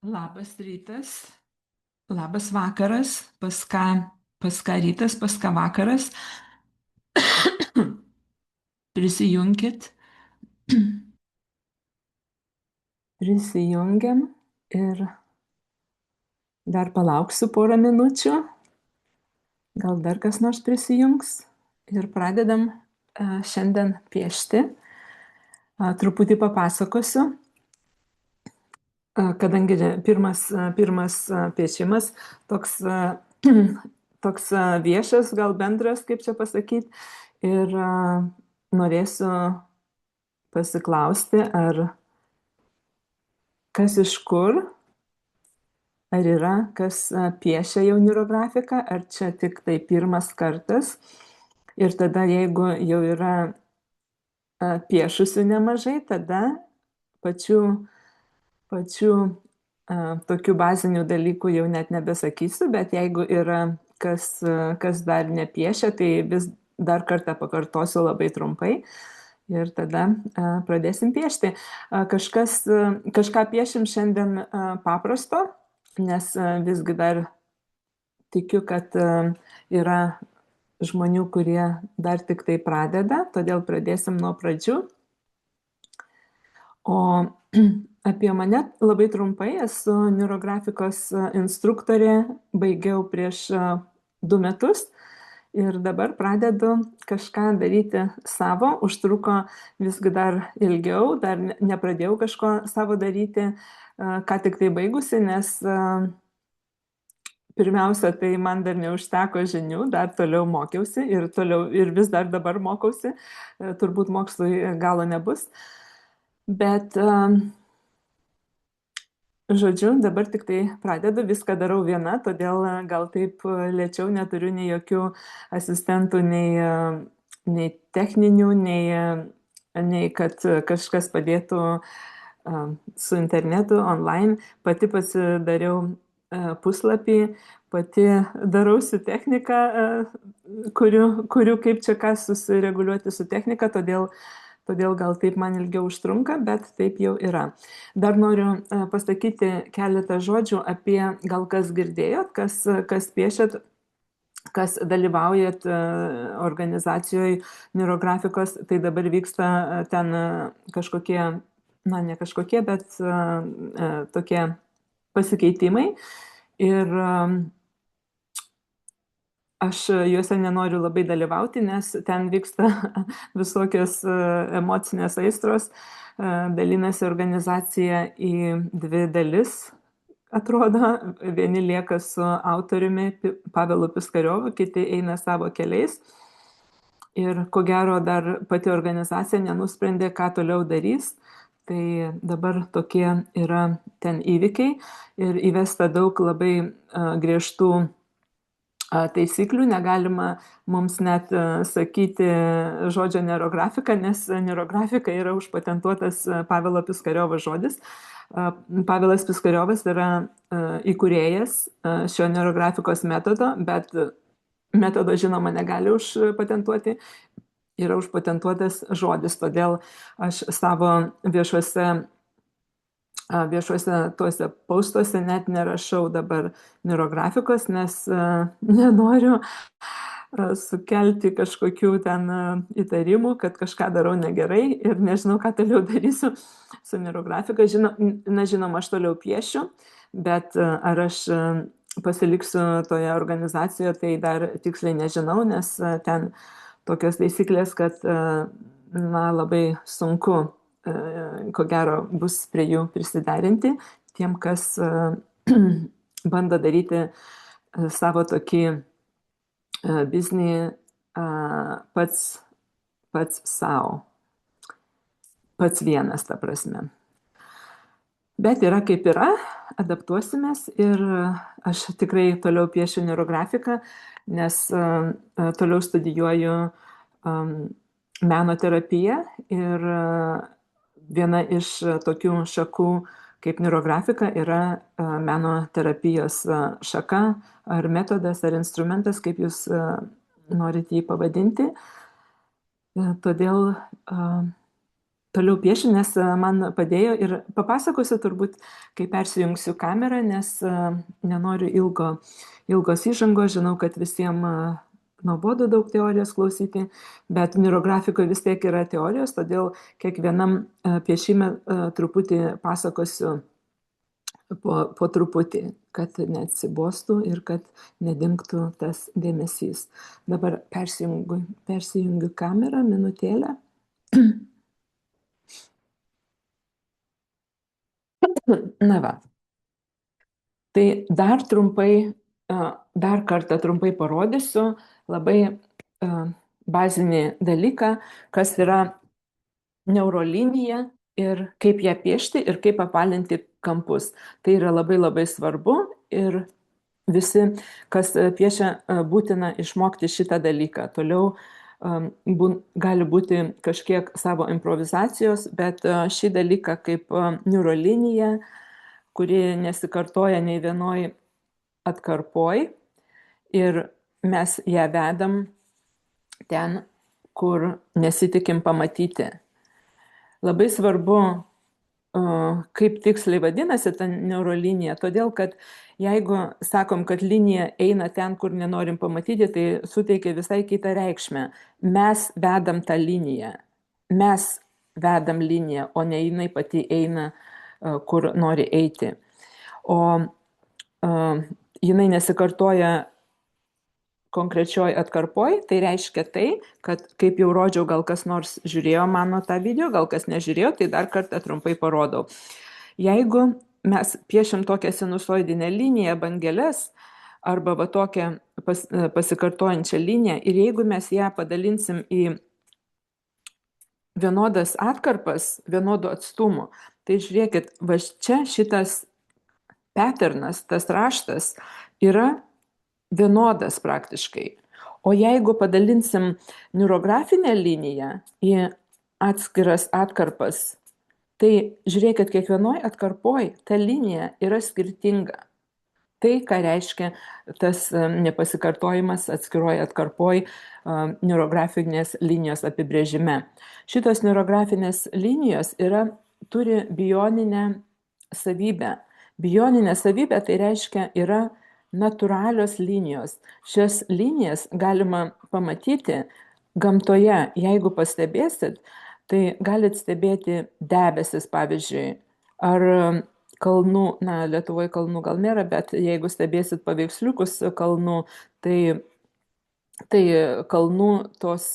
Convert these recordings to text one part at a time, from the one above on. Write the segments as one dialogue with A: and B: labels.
A: Labas rytas, labas vakaras, pas ką rytas, pas ką vakaras. Prisijunkit, prisijungiam ir dar palauksiu porą minučių, gal dar kas nors prisijungs ir pradedam šiandien piešti. Truputį papasakosiu, kadangi pirmas piešimas toks, toks viešas, gal bendras, kaip čia pasakyti, ir norėsiu pasiklausti, ar kas iš kur, ar yra kas piešia jau nirografiką, ar čia tik tai pirmas kartas. Ir tada, jeigu jau yra piešusių nemažai, tada pačių tokių bazinių dalykų jau net nebesakysiu, bet jeigu yra kas dar nepiešia, tai vis dar kartą pakartosiu labai trumpai. Ir tada pradėsim piešti. Kažką piešim šiandien paprasto, nes visgi dar tikiu, kad yra žmonių, kurie dar tik tai pradeda, todėl pradėsim nuo pradžių. O apie mane labai trumpai, esu nirografikos instruktorė, baigiau prieš 2 metus. Ir dabar pradedu kažką daryti savo, užtruko visgi dar ilgiau, dar nepradėjau kažko savo daryti, ką tik tai baigusi, nes pirmiausia, tai man dar neužteko žinių, dar toliau mokiausi ir vis dar dabar mokausi, turbūt mokslui galo nebus. Bet žodžiu, dabar tik tai pradedu, viską darau viena, todėl gal taip lėčiau, neturiu nei jokių asistentų, nei techninių, nei kad kažkas padėtų su internetu, online. Pati pasidariau puslapį, pati darausi techniką, kuriu kaip čia ką susireguliuoti su technika, todėl gal taip man ilgiau užtrunka, bet taip jau yra. Dar noriu pasakyti keletą žodžių apie, gal kas girdėjot, kas piešėt, kas dalyvaujat organizacijoje nirografikos, tai dabar vyksta ten kažkokie, ne kažkokie, bet tokie pasikeitimai. Ir aš juose nenoriu labai dalyvauti, nes ten vyksta visokios emocinės aistros, dalinasi organizacija į 2 dalis, atrodo. Vieni lieka su autoriumi Pavelu Piskariovu, kiti eina savo keliais. Ir ko gero dar pati organizacija nenusprendė, ką toliau darys. Tai dabar tokie yra ten įvykiai ir įvesta daug labai griežtų taisyklių, negalima mums net sakyti žodžio nirografika, nes nirografika yra užpatentuotas Pavelo Piskariovo žodis. Pavelas Piskariovas yra įkūrėjas šio nirografikos metodo, bet metodo žinoma negali užpatentuoti, yra užpatentuotas žodis, todėl aš savo viešuose tuose postuose net nerašau dabar nirografikos, nes nenoriu sukelti kažkokių ten įtarimų, kad kažką darau negerai ir nežinau, ką toliau darysiu su nirografika. Žinoma, aš toliau piešiu, bet ar aš pasiliksiu toje organizacijoje, tai dar tiksliai nežinau, nes ten tokios taisyklės, kad labai sunku, ko gero, bus prie jų prisiderinti tiem, kas bando daryti savo tokį biznį pats savo, pats vienas, ta prasme. Bet yra kaip yra, adaptuosimės ir aš tikrai toliau piešiu nirografiką, nes toliau studijuoju meno terapiją ir viena iš tokių šakų kaip nirografika yra meno terapijos šaka ar metodas ar instrumentas, kaip jūs norite jį pavadinti. Todėl toliau piešiu, nes man padėjo ir papasakosiu turbūt, kai persijungsiu kamerą, nes nenoriu ilgos įžangos, žinau, kad visiems nuobodu daug teorijos klausyti, bet neurografikoje vis tiek yra teorijos, todėl kiekvienam piešime truputį pasakosiu po truputį, kad neatsibostų ir kad nedingtų tas dėmesys. Dabar persijungiu kamerą, minutėlę. Na va. Tai dar kartą trumpai parodysiu labai bazinį dalyką, kas yra neurolinija ir kaip ją piešti ir kaip apalinti kampus. Tai yra labai labai svarbu ir visi, kas piešia, būtina išmokti šitą dalyką. Toliau gali būti kažkiek savo improvizacijos, bet šį dalyką kaip neurolinija, kuri nesikartoja nei vienoj atkarpoj ir mes ją vedam ten, kur nesitikim pamatyti. Labai svarbu, kaip tiksliai vadinasi ta neurolinija, todėl kad jeigu sakom, kad linija eina ten, kur nenorim pamatyti, tai suteikia visai kitą reikšmę. Mes vedam tą liniją. Mes vedam liniją, o ne jinai pati eina, kur nori eiti. O jinai nesikartoja konkrečioj atkarpoj, tai reiškia tai, kad kaip jau rodžiau, gal kas nors žiūrėjo mano tą video, gal kas nežiūrėjo, tai dar kartą trumpai parodau. Jeigu mes piešiam tokią sinusoidinę liniją, bangeles, arba va tokią pasikartojančią liniją, ir jeigu mes ją padalinsim į vienodas atkarpas, vienodų atstumų, tai žiūrėkit, va čia šitas patternas, tas raštas yra vienodas praktiškai. O jeigu padalinsim neurografinę liniją į atskiras atkarpas, tai žiūrėkit, kiekvienoj atkarpoj ta linija yra skirtinga. Tai, ką reiškia tas nepasikartojimas atskiroje atkarpoj neurografinės linijos apibrėžime. Šitos neurografinės linijos turi bioninę savybę. Bioninė savybė tai reiškia yra natūralios linijos. Šias linijas galima pamatyti gamtoje. Jeigu pastebėsit, tai galit stebėti debesis, pavyzdžiui, ar kalnų, Lietuvoje kalnų gal nėra, bet jeigu stebėsit paveiksliukus kalnų, tai kalnų tos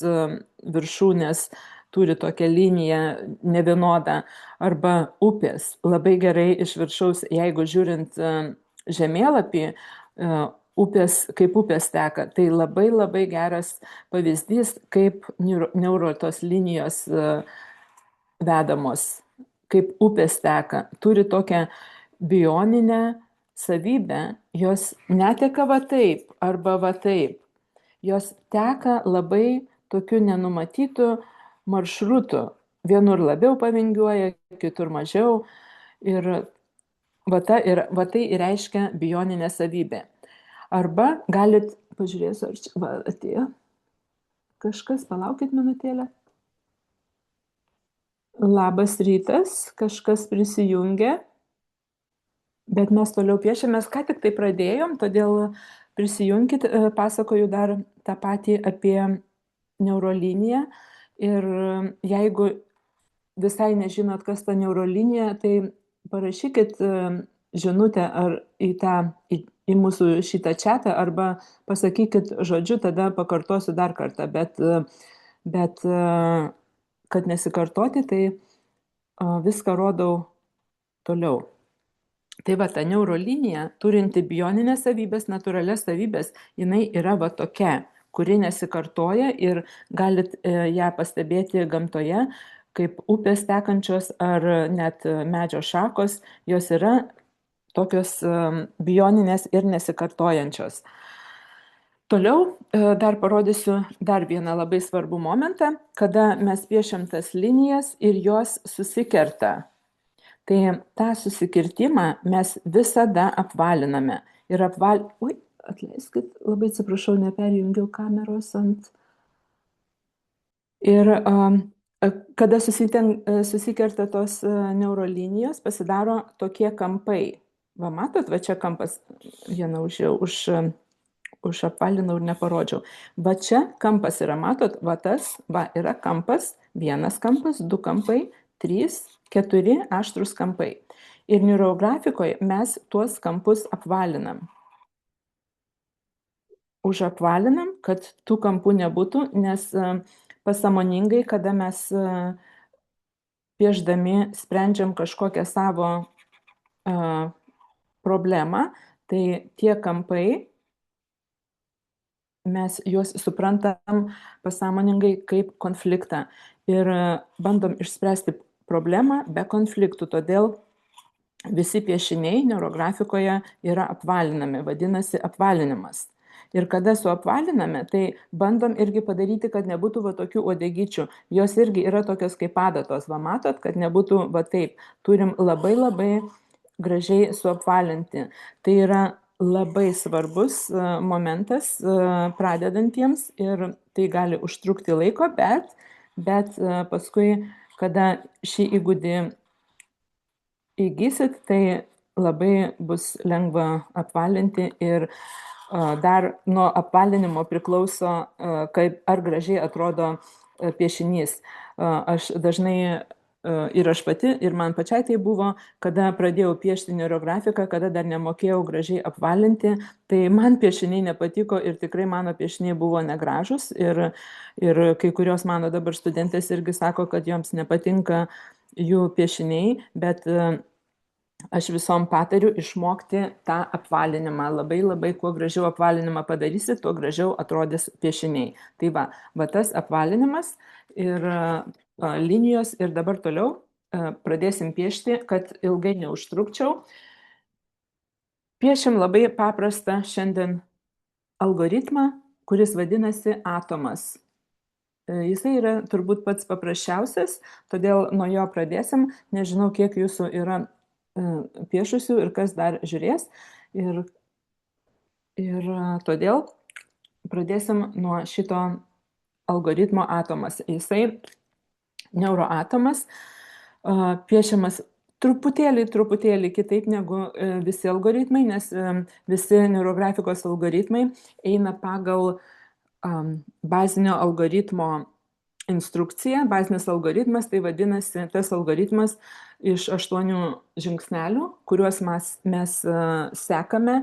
A: viršūnės turi tokią liniją nevienodą, arba upės. Labai gerai iš viršaus, jeigu žiūrint žemėlapį, kaip upės teka, tai labai labai geras pavyzdys, kaip neurotos linijos vedamos, kaip upės teka, turi tokią bioninę savybę, jos neteka va taip arba va taip. Jos teka labai tokiu nenumatytu maršrutu. Vienur labiau pavingiuoja, kitur mažiau. Ir va tai reiškia bioninė savybė. Arba galit, pažiūrėsiu, ar čia atėjo kažkas, palaukit minutėlę. Labas rytas, kažkas prisijungė, bet mes toliau piešiamės, ką tik tai pradėjom, todėl prisijunkit, pasakoju dar tą patį apie neuroliniją. Ir jeigu visai nežinot, kas ta neurolinija, tai parašykit žinutę ar į mūsų šitą chatą, arba pasakykit žodžiu, tada pakartosiu dar kartą, bet kad nesikartoti, tai viską rodau toliau. Tai va, ta neurolinija, turinti bioninės savybės, natūralias savybės, jinai yra va tokia, kuri nesikartoja ir galit ją pastebėti gamtoje, kaip upės tekančios ar net medžio šakos, jos yra tokios bioninės ir nesikartojančios. Toliau dar parodysiu dar vieną labai svarbų momentą, kada mes piešiam tas linijas ir jos susikerta. Tai tą susikirtimą mes visada apvaliname. Ir atleiskit, labai atsiprašau, neperjungiau kameros ant. Ir Kada susikerta tos neurolinijos, pasidaro tokie kampai. Va, matot, va čia kampas, vieną už apvalinau ir neparodžiau. Va čia kampas yra, matot, va tas, va yra kampas, vienas kampas, du kampai, trys, keturi aštrus kampai. Ir neurografikoje mes tuos kampus apvalinam. Užapvalinam, kad tų kampų nebūtų, nes pasąmoningai, kada mes piešdami sprendžiam kažkokią savo problemą, tai tie kampai, mes juos suprantam pasąmoningai kaip konfliktą ir bandom išspręsti problemą be konfliktų. Todėl visi piešiniai neurografikoje yra apvalinami, vadinasi apvalinimas. Ir kada suapvaliname, tai bandom irgi padaryti, kad nebūtų va tokių uodegyčių. Jos irgi yra tokios kaip adatos. Va matot, kad nebūtų va taip. Turim labai labai gražiai suapvalinti. Tai yra labai svarbus momentas pradedantiems ir tai gali užtrukti laiko, bet paskui, kada šį įgūdį įgysit, tai labai bus lengva apvalinti ir dar nuo apvalinimo priklauso, kaip ar gražiai atrodo piešinys. Aš dažnai ir aš pati, ir man pačiai tai buvo, kada pradėjau piešti neurografiką, kada dar nemokėjau gražiai apvalinti, tai man piešiniai nepatiko ir tikrai mano piešiniai buvo negražus ir kai kurios mano dabar studentės irgi sako, kad joms nepatinka jų piešiniai, bet aš visom patariu išmokti tą apvalinimą. Labai labai kuo gražiau apvalinimą padarysi, tuo gražiau atrodys piešiniai. Tai va tas apvalinimas ir linijos ir dabar toliau pradėsim piešti, kad ilgai neužtrukčiau. Piešim labai paprastą šiandien algoritmą, kuris vadinasi atomas. Jisai yra turbūt pats paprasčiausias, todėl nuo jo pradėsim. Nežinau, kiek jūsų yra piešusių ir kas dar žiūrės. Ir todėl pradėsim nuo šito algoritmo atomas. Jisai neuroatomas piešiamas truputėlį kitaip negu visi algoritmai, nes visi neurografikos algoritmai eina pagal bazinio algoritmo instrukciją. Bazinis algoritmas, tai vadinasi tas algoritmas iš 8 žingsnelių, kuriuos mes sekame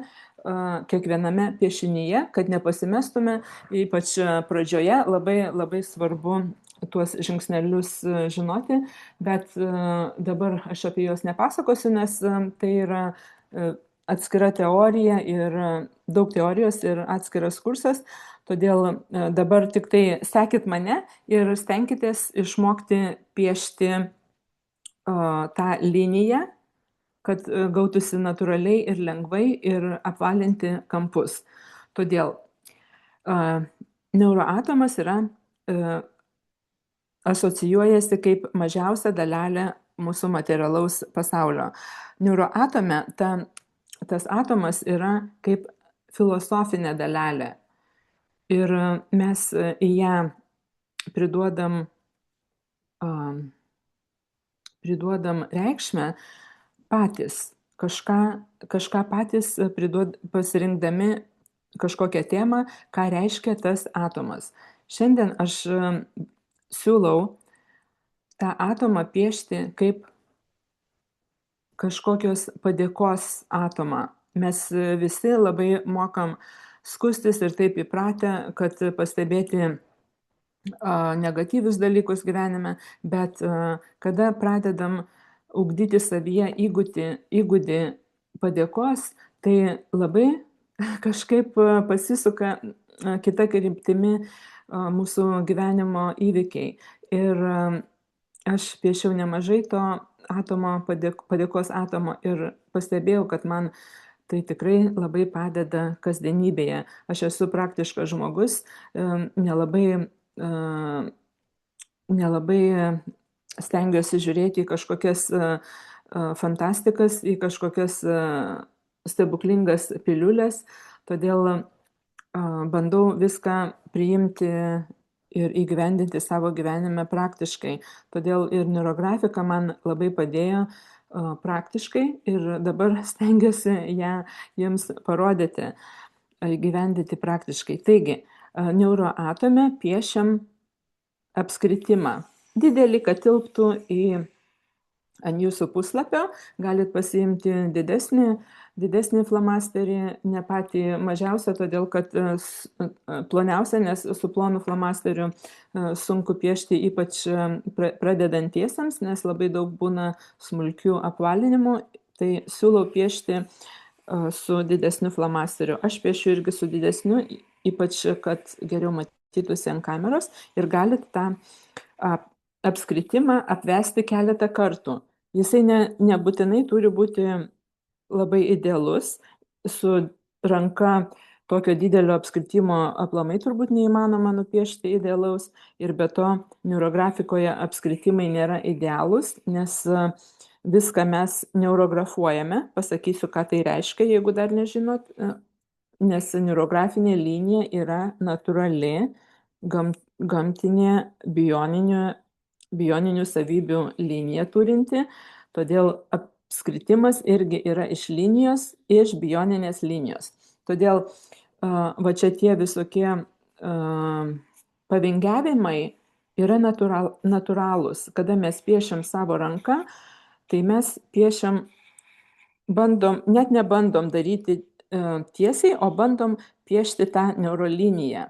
A: kiekviename piešinyje, kad nepasimestume, ypač pradžioje labai, labai svarbu tuos žingsnelius žinoti, bet dabar aš apie juos nepasakosiu, nes tai yra atskira teorija ir daug teorijos ir atskiras kursas, todėl dabar tik tai sekit mane ir stenkitės išmokti piešti tą liniją, kad gautųsi natūraliai ir lengvai ir apvalinti kampus. Todėl neuroatomas yra asocijuojasi kaip mažiausia dalelė mūsų materialaus pasaulio. Neuroatome tas atomas yra kaip filosofinė dalelė. Ir mes į ją priduodam reikšmę patys. Kažką patys pasirinkdami kažkokią temą, ką reiškia tas atomas. Šiandien aš siūlau tą atomą piešti kaip kažkokios padėkos atomą. Mes visi labai mokam skustis ir taip įpratę, kad pastebėti negatyvius dalykus gyvenime, bet kada pradedam ugdyti savyje įgūdį padėkos, tai labai kažkaip pasisuka kita kryptimi mūsų gyvenimo įvykiai. Ir aš piešiau nemažai to atomo, padėkos atomo ir pastebėjau, kad man tai tikrai labai padeda kasdienybėje. Aš esu praktiškas žmogus, nelabai stengiuosi žiūrėti į kažkokias fantastikas, į kažkokias stebuklingas piliulės, todėl bandau viską priimti ir įgyvendinti savo gyvenime praktiškai. Todėl ir neurografika man labai padėjo praktiškai ir dabar stengiuosi ją jums parodyti, įgyvendinti praktiškai. Taigi, neuroatome piešiam apskritimą. Didelį, kad tilptų ant jūsų puslapio, galit pasiimti didesnį flamasterį, ne patį mažiausią, todėl kad ploniausia, nes su plonu flamasteriu sunku piešti, ypač pradedantiesiems, nes labai daug būna smulkių apvalinimų, tai siūlau piešti su didesniu flamasteriu. Aš piešiu irgi su didesniu, ypač kad geriau matytųsi ant kameros, ir galit tą apskritimą apvesti keletą kartų. Jisai nebūtinai turi būti labai idealus, su ranka tokio didelio apskritimo aplamai turbūt neįmanoma nupiešti idealaus, ir be to neurografikoje apskritimai nėra idealūs, nes viską mes neurografuojame. Pasakysiu, ką tai reiškia, jeigu dar nežinot, nes neurografinė linija yra natūrali, gamtinė, bioninių savybių linija turinti, todėl apskritimas irgi yra iš linijos, iš bioninės linijos. Todėl va čia tie visokie pavingiavimai yra natūralūs. Kada mes piešiam savo ranką, tai mes piešiam, net nebandom daryti tiesiai, o bandom piešti tą neuroliniją,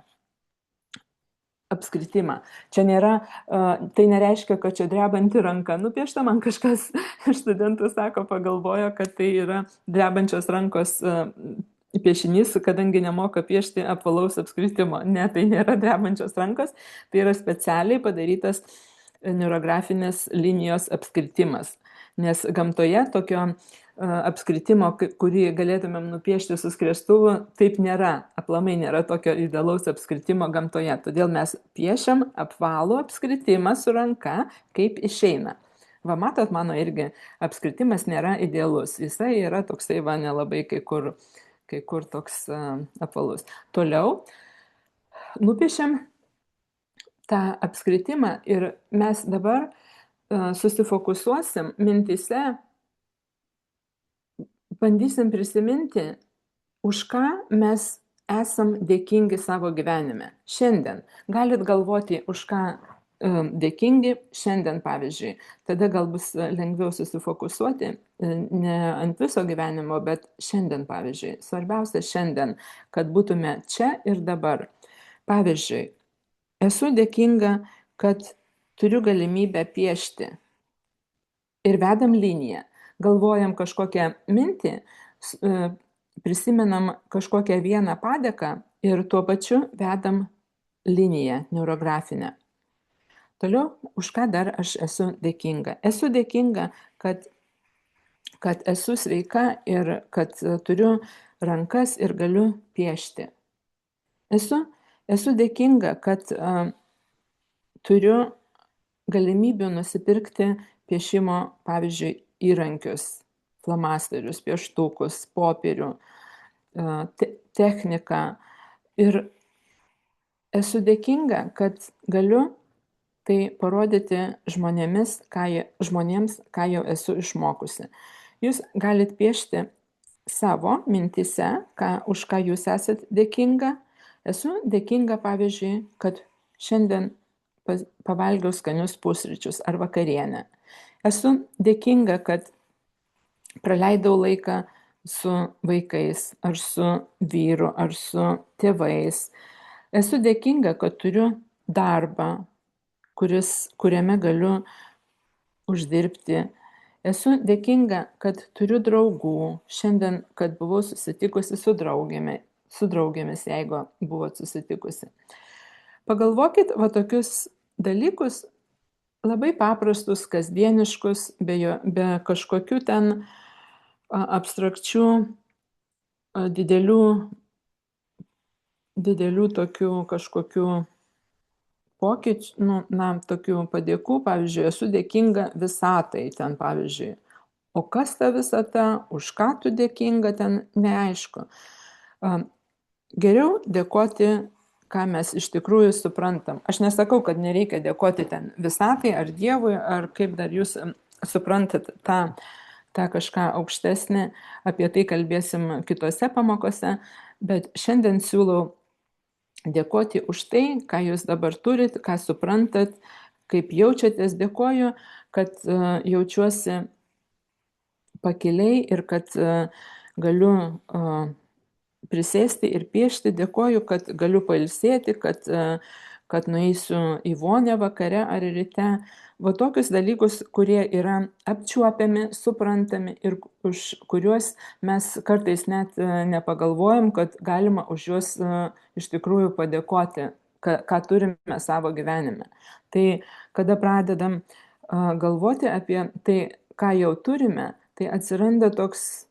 A: apskritimą. Čia nėra, tai nereiškia, kad čia drebanti ranka nupiešta, man kažkas iš studentų sako, pagalvojo, kad tai yra drebančios rankos piešinys, kadangi nemoka piešti apvalaus apskritimo. Ne, tai nėra drebančios rankos, tai yra specialiai padarytas neurografinės linijos apskritimas. Nes gamtoje tokio apskritimo, kurį galėtumėm nupiešti su skriestuvu, taip nėra. Aplamai nėra tokio idealaus apskritimo gamtoje. Todėl mes piešiam apvalų apskritimą su ranka, kaip išeina. Va, matot, mano irgi apskritimas nėra idealus. Jisai yra toksai, va, nelabai kai kur toks apvalus. Toliau nupiešiam tą apskritimą ir mes dabar susifokusuosim mintise, bandysim prisiminti, už ką mes esam dėkingi savo gyvenime. Šiandien galit galvoti, už ką dėkingi šiandien, pavyzdžiui. Tada gal bus lengviau susifokusuoti ne ant viso gyvenimo, bet šiandien, pavyzdžiui. Svarbiausia šiandien, kad būtume čia ir dabar. Pavyzdžiui, esu dėkinga, kad turiu galimybę piešti. Ir vedam liniją. Galvojam kažkokią mintį, prisimenam kažkokią vieną padėką ir tuo pačiu vedam liniją neurografinę. Toliau, už ką dar aš esu dėkinga? Esu dėkinga, kad esu sveika ir kad turiu rankas ir galiu piešti. Esu dėkinga, kad turiu galimybių nusipirkti piešimo, pavyzdžiui, įrankius, flamasterius, pieštukus, popierių, techniką. Ir esu dėkinga, kad galiu tai parodyti žmonėms, ką jau esu išmokusi. Jūs galit piešti savo mintise, už ką jūs esat dėkinga. Esu dėkinga, pavyzdžiui, kad šiandien pavalgiau skanius pusryčius ar vakarienę. Esu dėkinga, kad praleidau laiką su vaikais, ar su vyru, ar su tėvais. Esu dėkinga, kad turiu darbą, kuriame galiu uždirbti. Esu dėkinga, kad turiu draugų. Šiandien, kad buvau susitikusi su draugėmis, jeigu buvot susitikusi. Pagalvokit va tokius dalykus, labai paprastus, kasdieniškus, be kažkokių ten abstrakčių, didelių tokių kažkokių pokyčių, tokių padėkų. Pavyzdžiui, esu dėkinga visatai, ten pavyzdžiui. O kas ta visata, už ką tu dėkinga, ten neaišku. Geriau dėkoti ką mes iš tikrųjų suprantam. Aš nesakau, kad nereikia dėkoti ten visatai ar Dievui, ar kaip dar jūs suprantat tą kažką aukštesnį, apie tai kalbėsim kitose pamokose, bet šiandien siūlau dėkoti už tai, ką jūs dabar turit, ką suprantat, kaip jaučiatės. Dėkoju, kad jaučiuosi pakiliai ir kad galiu prisėsti ir piešti. Dėkoju, kad galiu pailsėti, kad nueisiu į vonią vakare ar ryte. Va tokius dalykus, kurie yra apčiuopiami, suprantami ir už kuriuos mes kartais net nepagalvojam, kad galima už juos iš tikrųjų padėkoti, ką turime savo gyvenime. Tai kada pradedam galvoti apie tai, ką jau turime, tai atsiranda toks,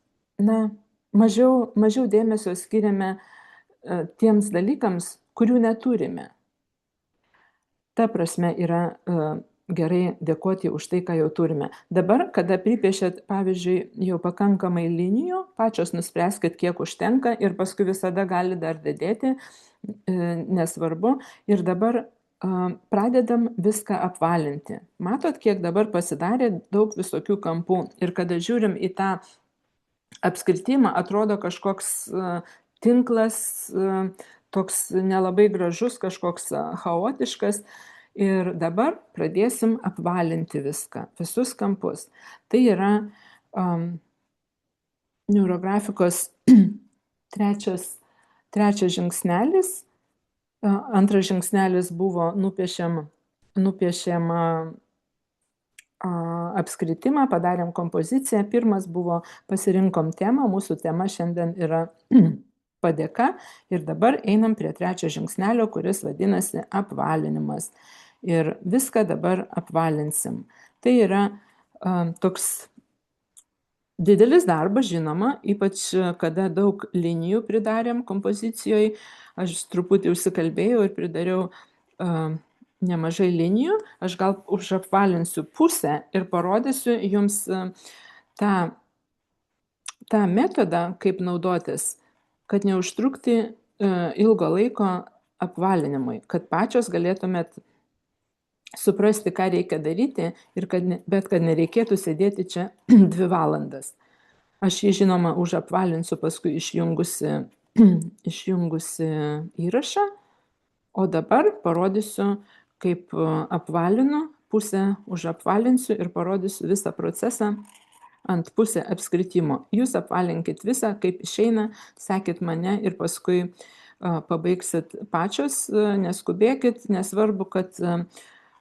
A: mažiau dėmesio skiriame tiems dalykams, kurių neturime. Ta prasme yra gerai dėkoti už tai, ką jau turime. Dabar, kada pripiešėt, pavyzdžiui, jau pakankamai linijų, pačios nuspręskit, kiek užtenka ir paskui visada gali dar didėti, nesvarbu. Ir dabar pradedam viską apvalinti. Matot, kiek dabar pasidarė daug visokių kampų. Ir kada žiūrim į tą apskritimą, atrodo kažkoks tinklas, toks nelabai gražus, kažkoks chaotiškas. Ir dabar pradėsim apvalinti viską, visus kampus. Tai yra neurografikos trečias žingsnelis. Antras žingsnelis buvo nupiešėm apskritimą, padarėm kompoziciją. Pirmas buvo pasirinkom temą, mūsų tema šiandien yra padėka ir dabar einam prie trečio žingsnelio, kuris vadinasi apvalinimas. Ir viską dabar apvalinsim. Tai yra toks didelis darbas, žinoma, ypač kada daug linijų pridarėm kompozicijoje. Aš truputį užsikalbėjau ir pridariau nemažai linijų. Aš gal užapvalinsiu pusę ir parodysiu jums tą metodą, kaip naudotis, kad neužtrukti ilgo laiko apvalinimui, kad pačios galėtumėt suprasti, ką reikia daryti, bet kad nereikėtų sėdėti čia 2 valandas. Aš jį, žinoma, užapvalinsiu paskui išjungusi įrašą, o dabar parodysiu, kaip apvalinu, pusę užapvalinsiu ir parodysiu visą procesą ant pusę apskritimo. Jūs apvalinkit visą, kaip išeina, sekit mane ir paskui pabaigsit pačios, neskubėkit, nesvarbu, kad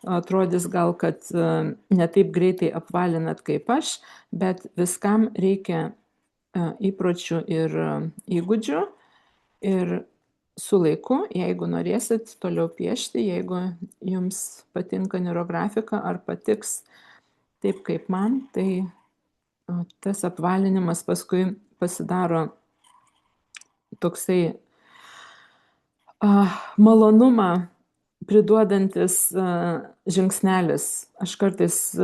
A: atrodys gal, kad ne taip greitai apvalinat kaip aš, bet viskam reikia įpročių ir įgūdžių. Ir su laiku, jeigu norėsit toliau piešti, jeigu jums patinka neurografika ar patiks taip kaip man, tai tas apvalinimas paskui pasidaro toksai malonumą priduodantis žingsnelis. Aš kartais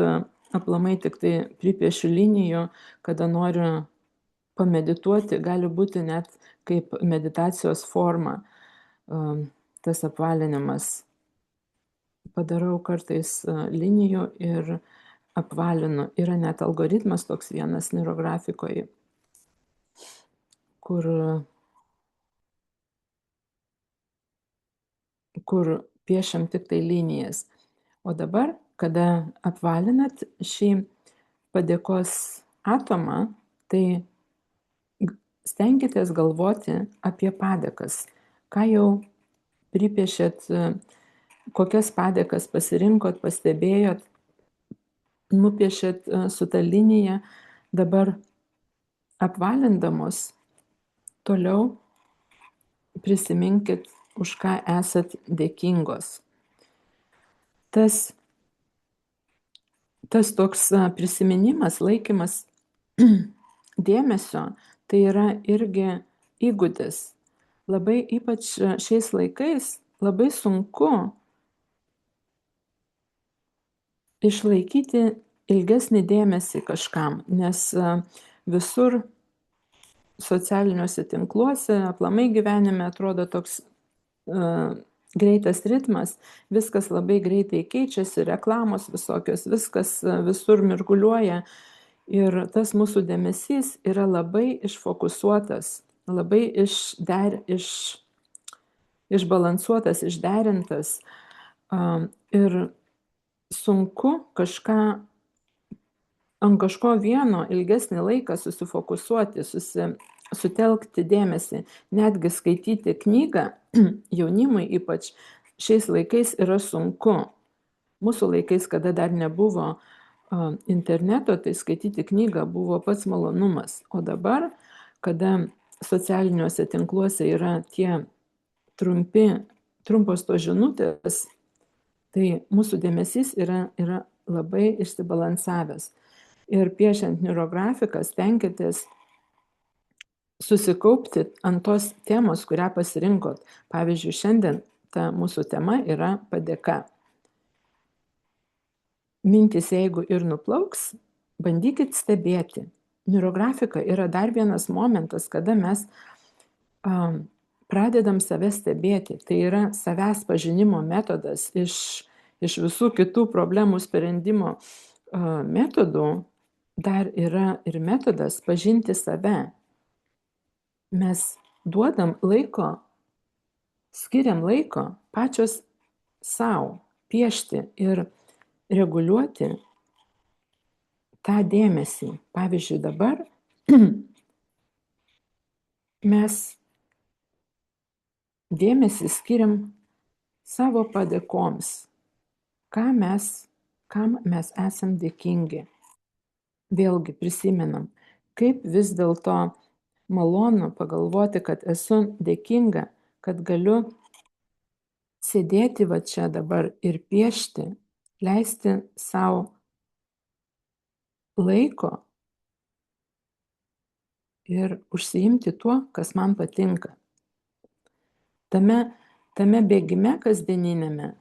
A: aplamai tik tai pripiešiu linijų, kada noriu pamedituoti, gali būti net kaip meditacijos forma tas apvalinimas. Padarau kartais linijų ir apvalinu. Yra net algoritmas toks vienas neurografikoje, kur piešiam tik tai linijas. O dabar, kada apvalinat šį padėkos atomą, tai stenkitės galvoti apie padėkas. Ką jau pripiešėt, kokias padėkas pasirinkot, pastebėjot, nupiešėt su ta linija, dabar apvalindamos toliau prisiminkit, už ką esat dėkingos. Tas toks prisiminimas, laikymas dėmesio, tai yra irgi įgūdis. Labai ypač šiais laikais labai sunku išlaikyti ilgesnį dėmesį kažkam, nes visur socialiniuose tinkluose, aplamai gyvenime atrodo toks greitas ritmas, viskas labai greitai keičiasi, reklamos visokios, viskas visur mirguliuoja ir tas mūsų dėmesys yra labai išfokusuotas, labai išbalansuotas, išderintas ir sunku ant kažko vieno ilgesnį laiką susifokusuoti, sutelkti dėmesį, netgi skaityti knygą, jaunimui ypač šiais laikais yra sunku. Mūsų laikais, kada dar nebuvo interneto, tai skaityti knygą buvo pats malonumas. O dabar, kada socialiniuose tinkluose yra tie trumpos tos žinutės, tai mūsų dėmesys yra labai išsibalansavęs. Ir piešiant neurografiką stenkitės susikaupti ant tos temos, kurią pasirinkot. Pavyzdžiui, šiandien ta mūsų tema yra padėka. Mintis, jeigu ir nuplauks, bandykit stebėti. Neurografika yra dar vienas momentas, kada mes pradedam save stebėti. Tai yra savęs pažinimo metodas iš visų kitų problemų sprendimo metodų. Dar yra ir metodas pažinti save. Mes duodam laiko, skiriam laiko pačios savo piešti ir reguliuoti tą dėmesį. Pavyzdžiui, dabar mes dėmesį skiriam savo padėkoms, kam mes esam dėkingi. Vėlgi prisimenam, kaip vis dėlto malonu pagalvoti, kad esu dėkinga, kad galiu sėdėti va čia dabar ir piešti, leisti savo laiko ir užsiimti tuo, kas man patinka. Tame bėgime kasdieninėme,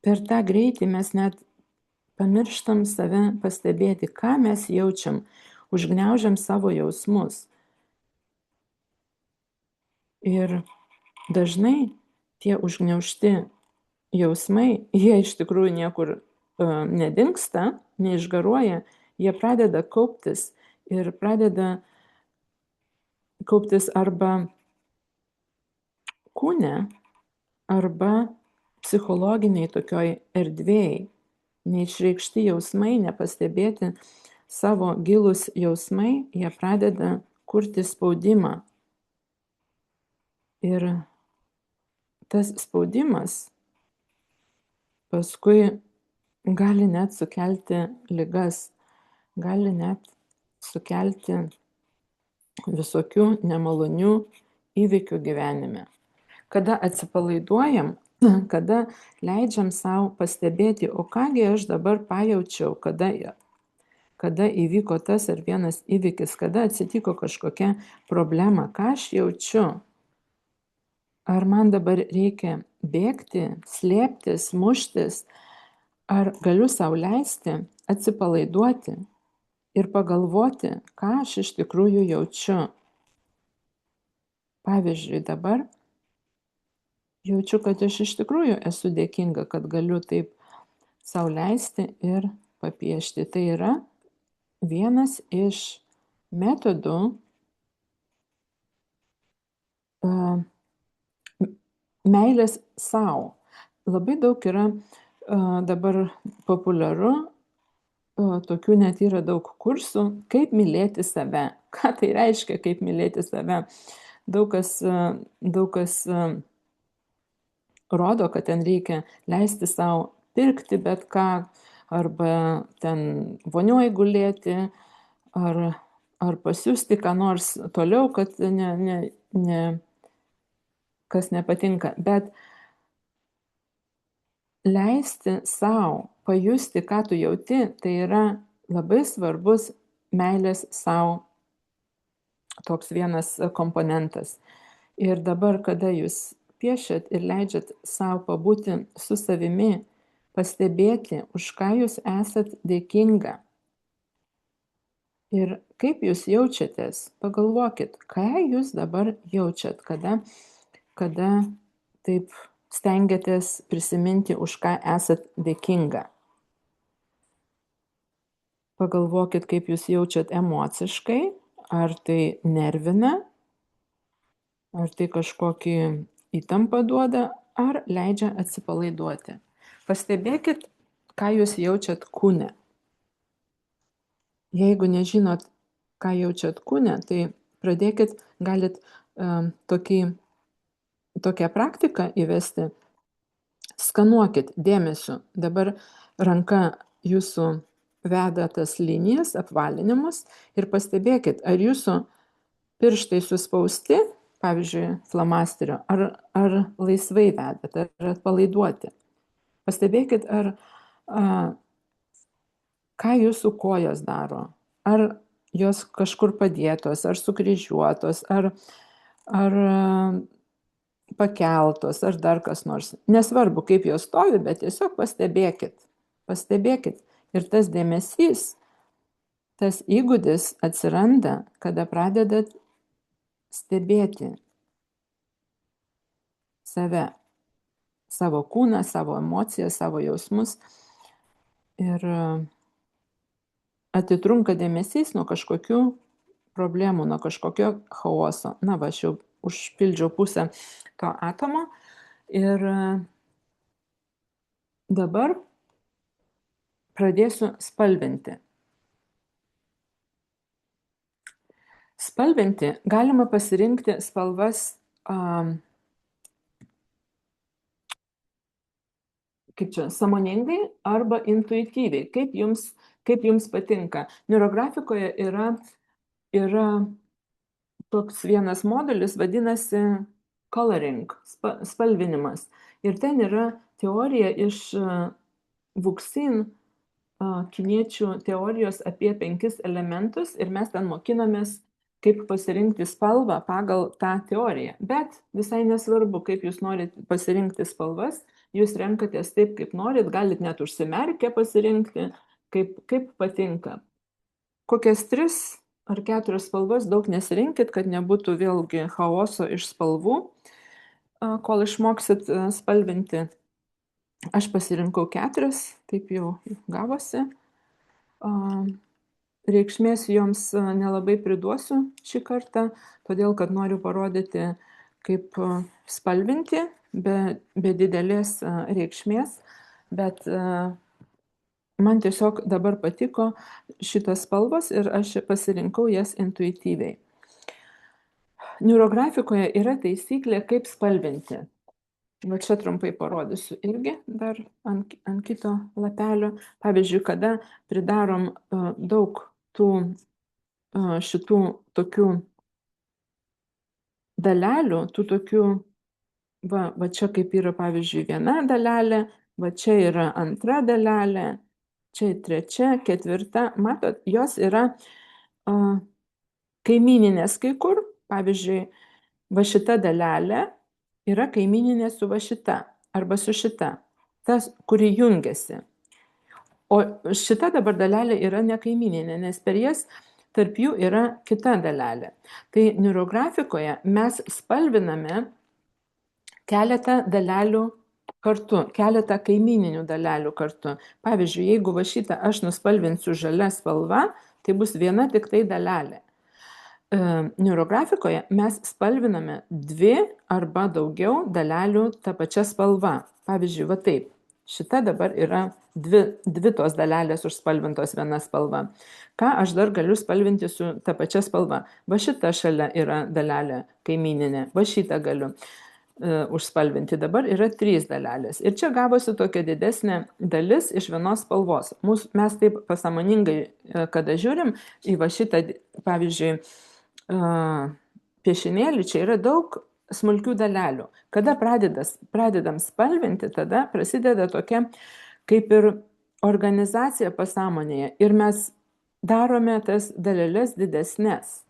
A: per tą greitį mes net pamirštam save pastebėti, ką mes jaučiam, užgniaužiam savo jausmus. Ir dažnai tie užgniaužti jausmai, jie iš tikrųjų niekur nedingsta, neišgaruoja, jie pradeda kauptis ir pradeda kauptis arba kūne, arba psichologiniai tokioj erdvėjai. Neišreikšti jausmai, nepastebėti savo gilus jausmai, jie pradeda kurti spaudimą. Ir tas spaudimas paskui gali net sukelti ligas, gali net sukelti visokių nemalonių įvykių gyvenime. Kada atsipalaiduojam, kada leidžiam savo pastebėti, o kągi aš dabar pajaučiau, kada įvyko tas ar vienas įvykis, kada atsitiko kažkokia problema, ką aš jaučiu. Ar man dabar reikia bėgti, slėptis, muštis, ar galiu sau leisti atsipalaiduoti ir pagalvoti, ką aš iš tikrųjų jaučiu. Pavyzdžiui, dabar jaučiu, kad aš iš tikrųjų esu dėkinga, kad galiu taip sau leisti ir papiešti. Tai yra vienas iš metodų meilės sau. Labai daug yra dabar populiaru, tokių net yra daug kursų, kaip mylėti save. Ką tai reiškia, kaip mylėti save? Daug kas rodo, kad ten reikia leisti savo pirkti bet ką, arba ten vonioj gulėti, ar pasiųsti ką nors toliau, kad kas nepatinka. Bet leisti savo pajusti, ką tu jauti, tai yra labai svarbus meilės savo toks vienas komponentas. Ir dabar, kada jūs piešiat ir leidžiat savo pabūti su savimi, pastebėti, už ką jūs esat dėkinga. Ir kaip jūs jaučiatės, pagalvokit, ką jūs dabar jaučiat, kada kada taip stengiatės prisiminti, už ką esat dėkinga. Pagalvokit, kaip jūs jaučiat emociškai, ar tai nervina, ar tai kažkokį įtampą duoda, ar leidžia atsipalaiduoti. Pastebėkit, ką jūs jaučiat kūne. Jeigu nežinot, ką jaučiat kūne, tai pradėkit, galit tokią praktiką įvesti. Skanuokit dėmesiu. Dabar ranka jūsų veda tas linijas, apvalinimus ir pastebėkit, ar jūsų pirštai suspausti, pavyzdžiui, flamasterio, ar laisvai vedat, ar atpalaiduoti. Pastebėkit, ką jūsų kojos daro, ar jos kažkur padėtos, ar sukryžiuotos, ar pakeltos, ar dar kas nors. Nesvarbu, kaip jos stovi, bet tiesiog pastebėkit. Pastebėkit. Ir tas dėmesys, tas įgūdis atsiranda, kada pradedat stebėti save, savo kūną, savo emocijas, savo jausmus. Ir atitrunka dėmesys nuo kažkokių problemų, nuo kažkokio chaoso. Na, aš jau užpildžiau pusę to atomo. Ir dabar pradėsiu spalvinti. Spalvinti galima pasirinkti spalvas kaip čia, sąmoningai arba intuityviai, kaip jums patinka. Neurografikoje yra toks vienas modulis, vadinasi coloring, spalvinimas. Ir ten yra teorija iš Vuxin kiniečių teorijos apie 5 elementus ir mes ten mokinomės, kaip pasirinkti spalvą pagal tą teoriją. Bet visai nesvarbu, kaip jūs norit pasirinkti spalvas, jūs renkatės taip, kaip norit, galit net užsimerkę pasirinkti, kaip patinka. Kokias 3 ar 4 spalvas, daug nesirinkit, kad nebūtų vėlgi chaoso iš spalvų, kol išmoksit spalvinti. Aš pasirinkau 4, taip jau gavosi. Reikšmės joms nelabai priduosiu šį kartą, todėl kad noriu parodyti, kaip spalvinti be didelės reikšmės, bet man tiesiog dabar patiko šitas spalvas ir aš pasirinkau jas intuityviai. Neurografikoje yra taisyklė, kaip spalvinti. Va čia trumpai parodysiu irgi dar ant kito lapelio. Pavyzdžiui, kada pridarom daug šitų tokių dalelių, tų tokių, va čia kaip yra, pavyzdžiui, viena dalelė, va čia yra antra dalelė, čia trečia, ketvirta, matot, jos yra kaimyninės kai kur, pavyzdžiui, va šita dalelė yra kaimyninė su va šita arba su šita, tas, kuri jungiasi. O šita dabar dalelė yra ne kaimyninė, nes per jas tarp jų yra kita dalelė. Tai neurografikoje mes spalviname keletą dalelių kartu, keletą kaimyninių dalelių kartu. Pavyzdžiui, jeigu va šitą aš nuspalvinsiu žalia spalva, tai bus viena tik tai dalelė. Neurografikoje mes spalviname 2 arba daugiau dalelių tą pačią spalvą. Pavyzdžiui, va taip. Šita dabar yra 2 tos dalelės užspalvintos viena spalva. Ką aš dar galiu spalvinti su tą pačią spalva? Va šita šalia yra dalelė kaimyninė, va šitą galiu užspalvinti. Dabar yra 3 dalelės. Ir čia gavosi tokia didesnė dalis iš vienos spalvos. Mes taip pasąmoningai, kada žiūrim į va šitą, pavyzdžiui, piešinėlį, čia yra daug smulkių dalelių. Kada pradedam spalvinti, tada prasideda tokia kaip ir organizacija pasąmonėje ir mes darome tas daleles didesnės.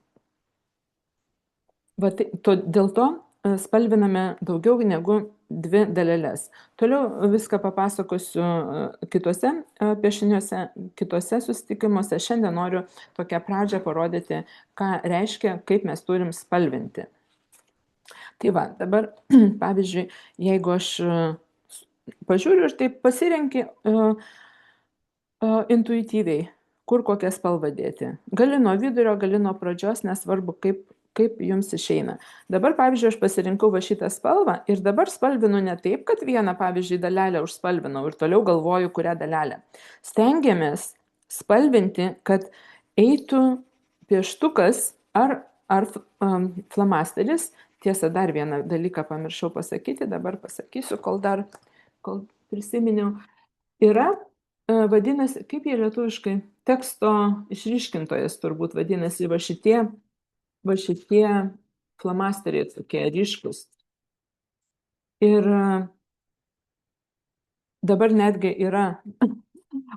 A: Dėl to spalviname daugiau negu 2 daleles. Toliau viską papasakosiu kitose piešiniuose, kitose susitikimuose. Šiandien noriu tokią pradžią parodyti, ką reiškia, kaip mes turim spalvinti. Tai va, dabar, pavyzdžiui, jeigu aš pažiūriu ir taip pasirenki intuityviai, kur kokią spalvą dėti. Gali nuo vidurio, gali nuo pradžios, nesvarbu, kaip jums išeina. Dabar, pavyzdžiui, aš pasirinkau va šitą spalvą ir dabar spalvinu ne taip, kad vieną, pavyzdžiui, dalelę užspalvinau ir toliau galvoju, kurią dalelę. Stengiamės spalvinti, kad eitų pieštukas ar flamasteris. Tiesa, dar vieną dalyką pamiršau pasakyti, dabar pasakysiu, kol prisiminiau. Yra, vadinasi, kaip jie lietuviškai, teksto išryškintojas turbūt vadinasi, va šitie flamasteriai tokie ryškus. Ir dabar netgi yra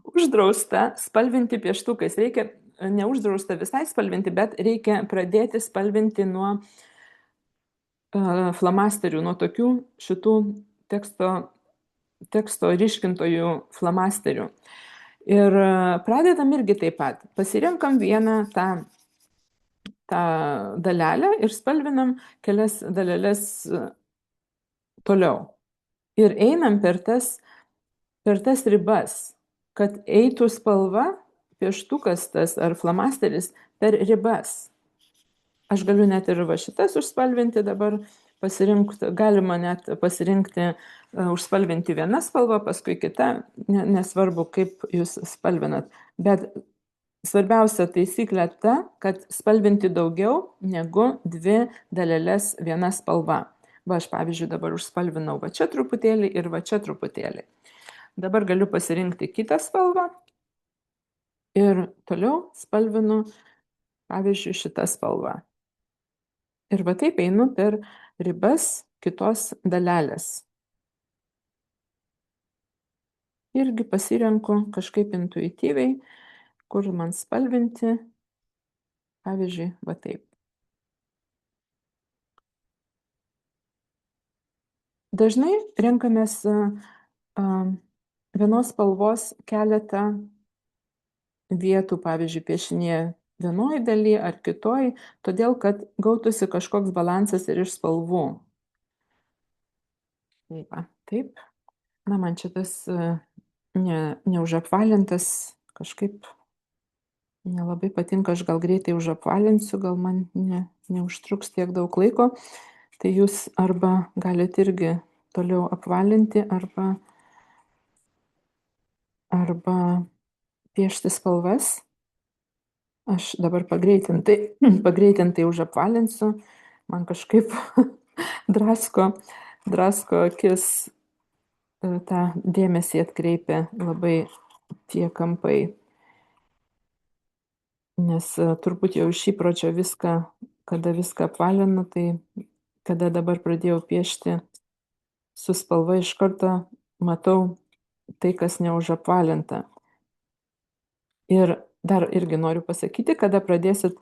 A: uždrausta spalvinti pieštukais. Reikia, neuždrausta visai spalvinti, bet reikia pradėti spalvinti nuo flamasterių, nuo tokių šitų teksto ryškintojų flamasterių. Ir pradedam irgi taip pat. Pasirenkam vieną tą dalelę ir spalvinam kelias dalelės toliau. Ir einam per tas ribas, kad eitų spalva, pieštukas tas ar flamasteris per ribas. Aš galiu net ir va šitas užspalvinti dabar, galima net pasirinkti, užspalvinti vieną spalvą, paskui kitą, nesvarbu, kaip jūs spalvinat. Bet svarbiausia taisyklė ta, kad spalvinti daugiau negu 2 dalelės viena spalva. Va, aš pavyzdžiui dabar užspalvinau va čia truputėlį ir va čia truputėlį. Dabar galiu pasirinkti kitą spalvą ir toliau spalvinu, pavyzdžiui, šitą spalvą. Ir va taip einu per ribas kitos dalelės. Irgi pasirenku kažkaip intuityviai, kur man spalvinti. Pavyzdžiui, va taip. Dažnai renkamės vienos spalvos keletą vietų, pavyzdžiui, piešinėje vienoj daly ar kitoj, todėl kad gautųsi kažkoks balansas ir iš spalvų. Taip. Na, man šitas neužapvalintas kažkaip nelabai patinka, aš gal greitai užapvalinsiu, gal man neužtruks tiek daug laiko. Tai jūs arba galite irgi toliau apvalinti, arba piešti spalvas. Aš dabar pagreitintai užapvalinsiu, man kažkaip drasko akis, tą dėmesį atkreipia labai tie kampai. Nes turbūt jau iš įpročio kada viską apvalinu, tai kada dabar pradėjau piešti su spalva, iš karto matau tai, kas neužapvalinta. Ir dar irgi noriu pasakyti, kada pradėsit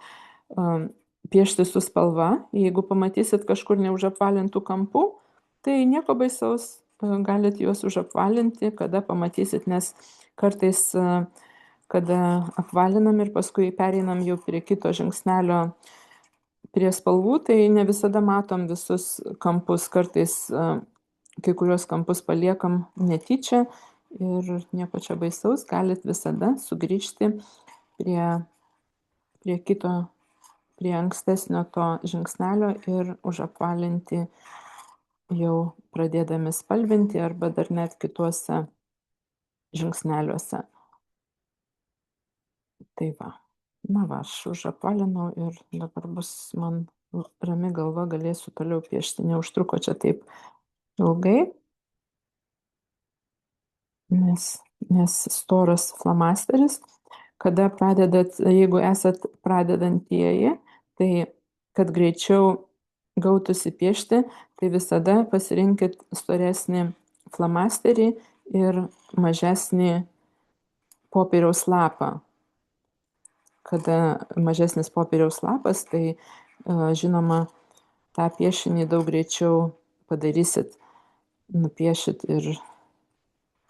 A: piešti su spalva, jeigu pamatysit kažkur neužapvalintų kampų, tai nieko baisaus, galit juos užapvalinti, kada pamatysit, nes kartais kada apvalinam ir paskui pereinam jau prie kito žingsnelio, prie spalvų, tai ne visada matom visus kampus, kartais kai kurios kampus paliekam netyčia ir nieko čia baisaus, galit visada sugrįžti prie kito, prie ankstesnio to žingsnelio ir užapvalinti jau pradėdami spalvinti arba dar net kituose žingsneliuose. Tai va. Na va, aš užapvalinau ir dabar bus man rami galva, galėsiu toliau piešti. Neužtruko čia taip ilgai, nes storas flamasteris. Kada pradedat, jeigu esat pradedantieji, tai kad greičiau gautųsi piešti, tai visada pasirinkit storesnį flamasterį ir mažesnį popieriaus lapą. Kada mažesnis popieriaus lapas, tai žinoma, tą piešinį daug greičiau padarysit, nupiešit ir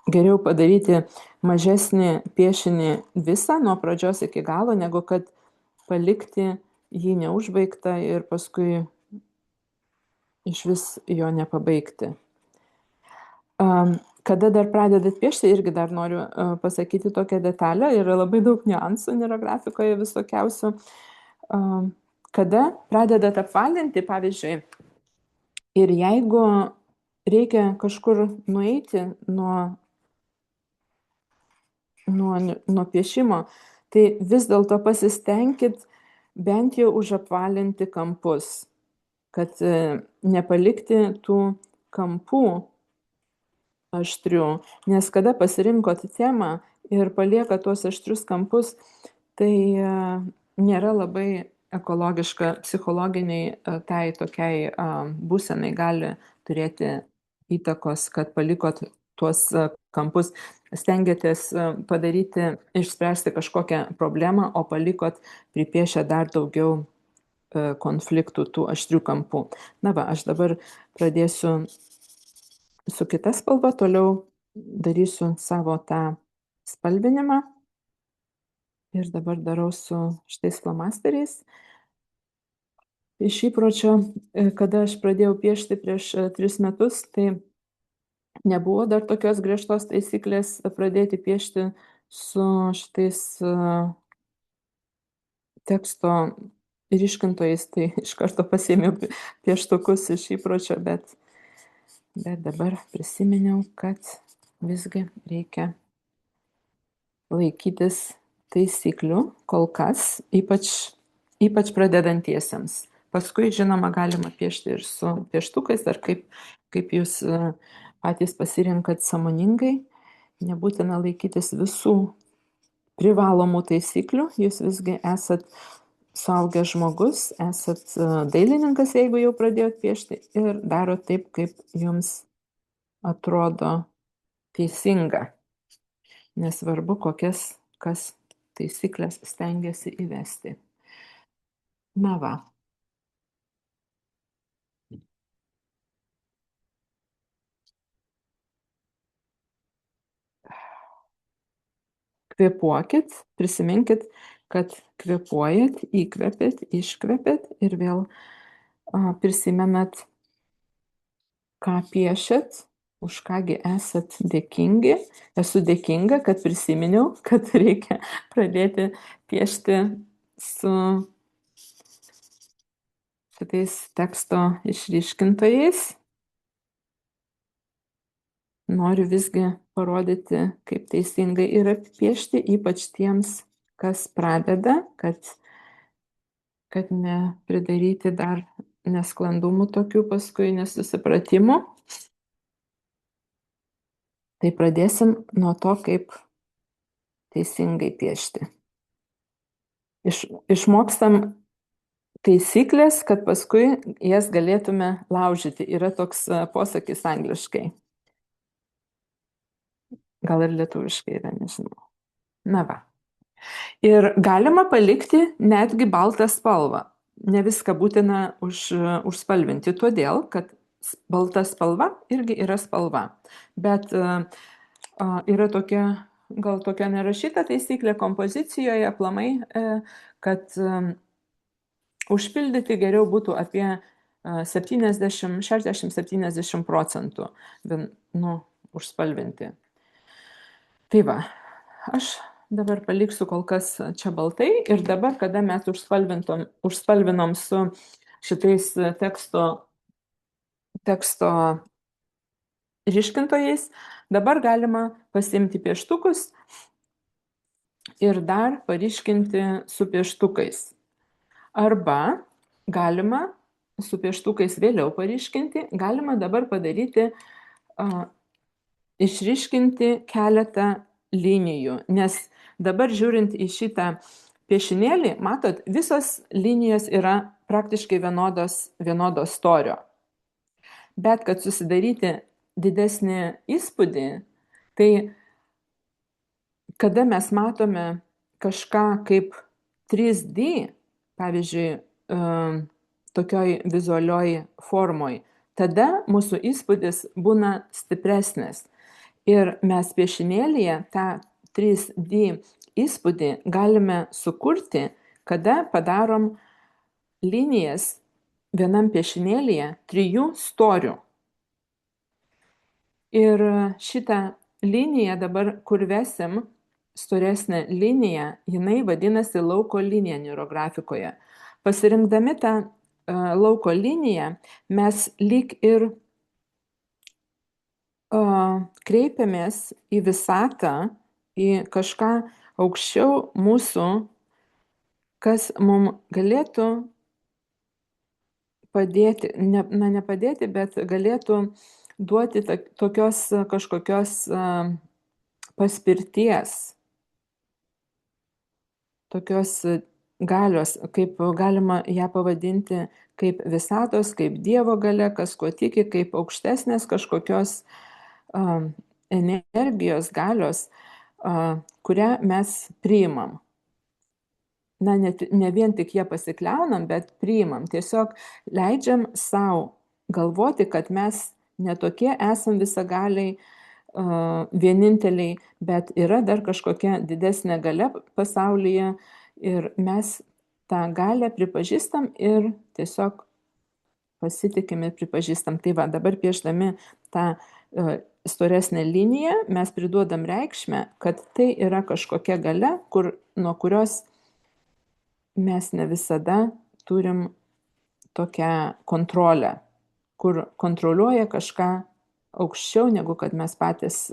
A: geriau padaryti mažesnį piešinį visą nuo pradžios iki galo, negu kad palikti jį neužbaigtą ir paskui iš vis jo nepabaigti. Kada dar pradedat piešti, irgi dar noriu pasakyti tokią detalę, yra labai daug niuansų nėra grafikoje visokiausių. Kada pradedat apvalinti, pavyzdžiui, ir jeigu reikia kažkur nueiti nuo piešimo, tai vis dėlto pasistengkit bent jau užapvalinti kampus, kad nepalikti tų kampų aštrių, nes kada pasirinkot temą ir palieka tuos aštrius kampus, tai nėra labai ekologiška, psichologiniai tai tokiai būsenai gali turėti įtakos, kad palikot tuos kampus, stengiatės padaryti, išspręsti kažkokią problemą, o palikot pripiešę dar daugiau konfliktų tų aštrių kampų. Na va, aš dabar pradėsiu su kita spalva, toliau darysiu savo tą spalvinimą ir dabar darau su šitais flomasteriais. Iš įpročio, kada aš pradėjau piešti prieš 3 metus, tai nebuvo dar tokios griežtos taisyklės pradėti piešti su šitais teksto ryškintojais, tai iš karto pasiėmiau pieštukus iš įpročio, bet dabar prisiminiau, kad visgi reikia laikytis taisyklių kol kas, ypač pradedantiesiems. Paskui, žinoma, galima piešti ir su pieštukais, ar kaip jūs patys pasirinkat sąmoningai. Nebūtina laikytis visų privalomų taisyklių, jūs visgi esat suaugęs žmogus, esat dailininkas, jeigu jau pradėjot piešti, ir darot taip, kaip jums atrodo teisinga. Nesvarbu, kas taisyklės stengiasi įvesti. Na va. Kvėpuokit, prisiminkit, kad kvėpuojat, įkvėpėt, iškvėpėt ir vėl prisimenat, ką piešėt, už kągi esat dėkingi. Esu dėkinga, kad prisiminiau, kad reikia pradėti piešti su šitais teksto išryškintojais. Noriu visgi parodyti, kaip teisingai yra piešti, ypač tiems, kas pradeda, kad nepridaryti dar nesklandumų tokių paskui nesusipratimų. Tai pradėsim nuo to, kaip teisingai piešti. Išmokstam taisyklės, kad paskui jas galėtume laužyti. Yra toks posakis angliškai. Gal ir lietuviškai yra, nežinau. Na va. Ir galima palikti netgi baltą spalvą. Ne viską būtina užspalvinti, todėl, kad balta spalva irgi yra spalva. Bet yra tokia, gal tokia nerašyta taisyklė kompozicijoje aplamai, kad užpildyti geriau būtų apie 60-70 procentų užspalvinti. Tai va, aš dabar paliksiu kol kas čia baltai ir dabar, kada mes užspalvinom su šitais teksto ryškintojais, dabar galima pasiimti pieštukus ir dar paryškinti su pieštukais. Arba galima su pieštukais vėliau paryškinti, galima dabar padaryti išryškinti keletą linijų, nes dabar žiūrint į šitą piešinėlį, matot, visos linijos yra praktiškai vienodos storio. Bet kad susidaryti didesnį įspūdį, tai kada mes matome kažką kaip 3D, pavyzdžiui, tokioj vizualioj formoj, tada mūsų įspūdis būna stipresnis. Ir mes piešinėlyje tą 3D įspūdį galime sukurti, kada padarom linijas vienam piešinėlyje 3 storių. Ir šitą liniją dabar, kur vesim, storesnę liniją, jinai vadinasi lauko linija neurografikoje. Pasirinkdami tą lauko liniją, mes lyg ir kreipiamės į visatą, į kažką aukščiau mūsų, kas mums galėtų padėti, nepadėti, bet galėtų duoti tokios kažkokios paspirties, tokios galios, kaip galima ją pavadinti, kaip visatos, kaip Dievo galia, kas kuo tiki, kaip aukštesnės kažkokios energijos, galios, kurią mes priimam. Ne vien tik ją pasikliaunam, bet priimam. Tiesiog leidžiam savo galvoti, kad mes netokie esam visagaliai, vieninteliai, bet yra dar kažkokia didesnė galia pasaulyje ir mes tą galią pripažįstam ir tiesiog pasitikim ir pripažįstam. Tai va, dabar piešdami tą storesnę liniją mes priduodam reikšmę, kad tai yra kažkokia galia, nuo kurios mes ne visada turim tokią kontrolę, kur kontroliuoja kažką aukščiau, negu kad mes patys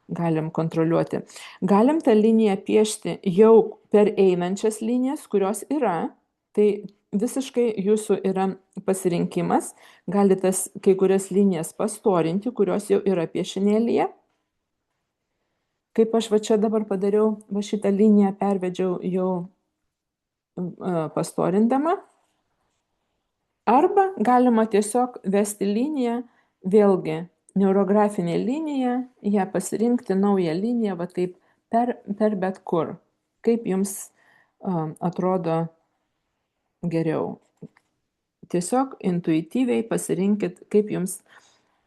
A: galim kontroliuoti. Galim tą liniją piešti jau per einančias linijas, kurios yra, tai visiškai jūsų yra pasirinkimas, galite kai kurias linijas pastorinti, kurios jau yra piešinėlyje. Kaip aš va čia dabar padariau, va šitą liniją pervedžiau jau pastorindama. Arba galima tiesiog vesti liniją, vėlgi neurografinė linija, ją pasirinkti naują liniją, va taip per bet kur, kaip jums atrodo geriau. Tiesiog intuityviai pasirinkit, kaip jums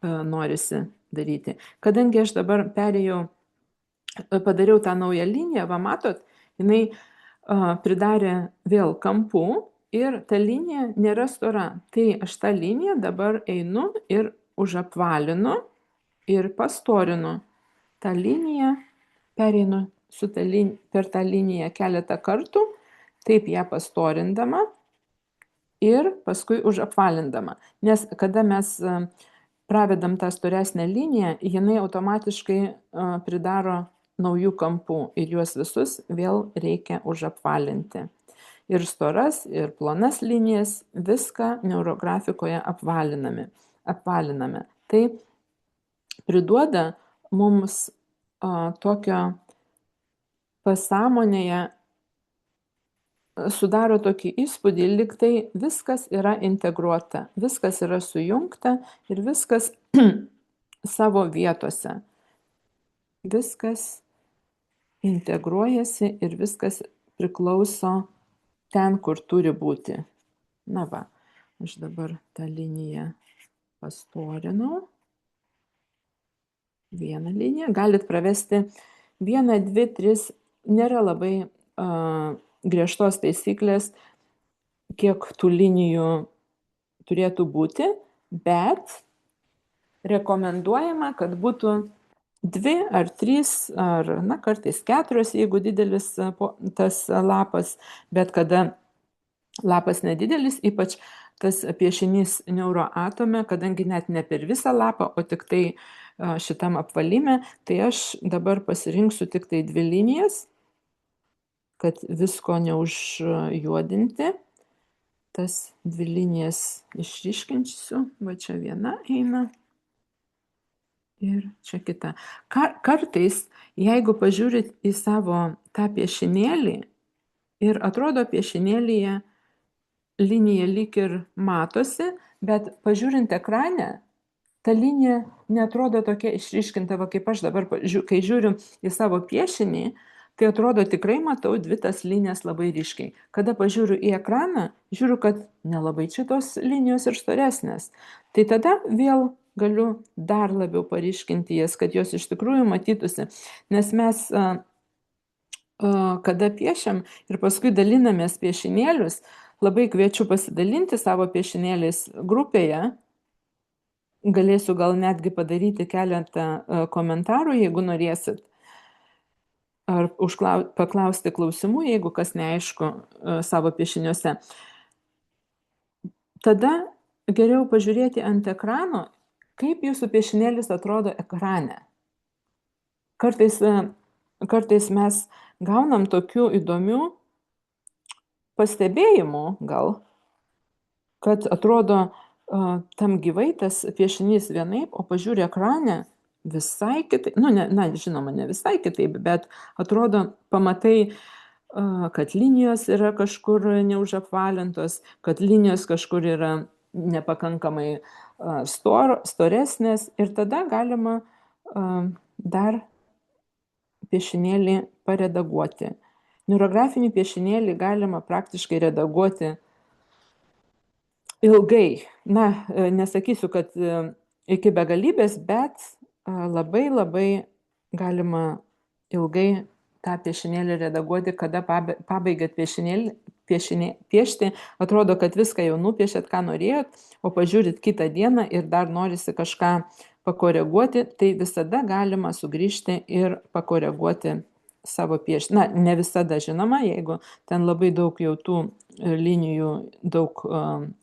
A: norisi daryti. Kadangi aš dabar padariau tą naują liniją, va matot, jinai pridarė vėl kampų ir ta linija nėra stora. Tai aš tą liniją dabar einu ir užapvalinu ir pastorinu. tą liniją, pereinu per tą liniją keletą kartų, taip ją pastorindama ir paskui užapvalindama. Nes kada mes pravedam tą storesnę liniją, jinai automatiškai pridaro naujų kampų ir juos visus vėl reikia užapvalinti. Ir storas, ir plonas linijas, viską neurografikoje apvaliname. Tai priduoda mums tokio pasąmonėje, sudaro tokį įspūdį, lyg tai viskas yra integruota, viskas yra sujungta ir viskas savo vietose. Viskas integruojasi ir viskas priklauso ten, kur turi būti. Na va, aš dabar tą liniją pastorinau. Vieną liniją. Galit pravesti 1, 2, 3. Nėra labai griežtos taisyklės, kiek tų linijų turėtų būti, bet rekomenduojama, kad būtų 2 ar 3, ar kartais 4, jeigu didelis tas lapas, bet kada lapas nedidelis, ypač tas piešinys neuroatome, kadangi net ne per visą lapą, o tik tai šitam apvalime, tai aš dabar pasirinksiu tik tai 2 linijas, kad visko neužjuodinti. Tas 2 linijas išryškinsiu, va čia viena eina ir čia kita. Kartais, jeigu pažiūrit į savo tą piešinėlį ir atrodo piešinėlyje linija lyg ir matosi, bet pažiūrint ekrane, ta linija netrodo tokia išryškinta, va kaip aš dabar, kai žiūriu į savo piešinį, tai atrodo tikrai matau 2 tas linijas labai ryškiai. Kada pažiūriu į ekraną, žiūriu, kad nelabai čia tos linijos ir storesnės. Tai tada vėl galiu dar labiau paryškinti jas, kad jos iš tikrųjų matytųsi. Nes mes, kada piešiam ir paskui dalinamės piešinėlius, Labai kviečiu pasidalinti savo piešinėliais grupėje. Galėsiu gal netgi padaryti keletą komentarų, jeigu norėsit. Ar paklausti klausimų, jeigu kas neaišku savo piešiniuose. Tada geriau pažiūrėti ant ekrano, kaip jūsų piešinėlis atrodo ekrane. Kartais mes gaunam tokių įdomių pastebėjimų gal, kad atrodo tam gyvai tas piešinys vienaip, o pažiūri ekrane visai kitaip, žinoma, ne visai kitaip, bet atrodo, pamatai, kad linijos yra kažkur neužapvalintos, kad linijos kažkur yra nepakankamai storesnės ir tada galima dar piešinėlį paredaguoti. Neurografinį piešinėlį galima praktiškai redaguoti ilgai. Nesakysiu, kad iki begalybės, bet labai galima ilgai tą piešinėlį redaguoti, kada pabaigiat piešti, atrodo, kad viską jau nupiešėt, ką norėjot, o pažiūrit kitą dieną ir dar norisi kažką pakoreguoti, tai visada galima sugrįžti ir pakoreguoti savo piešinį. Ne visada, žinoma, jeigu ten labai daug jau tų linijų, daug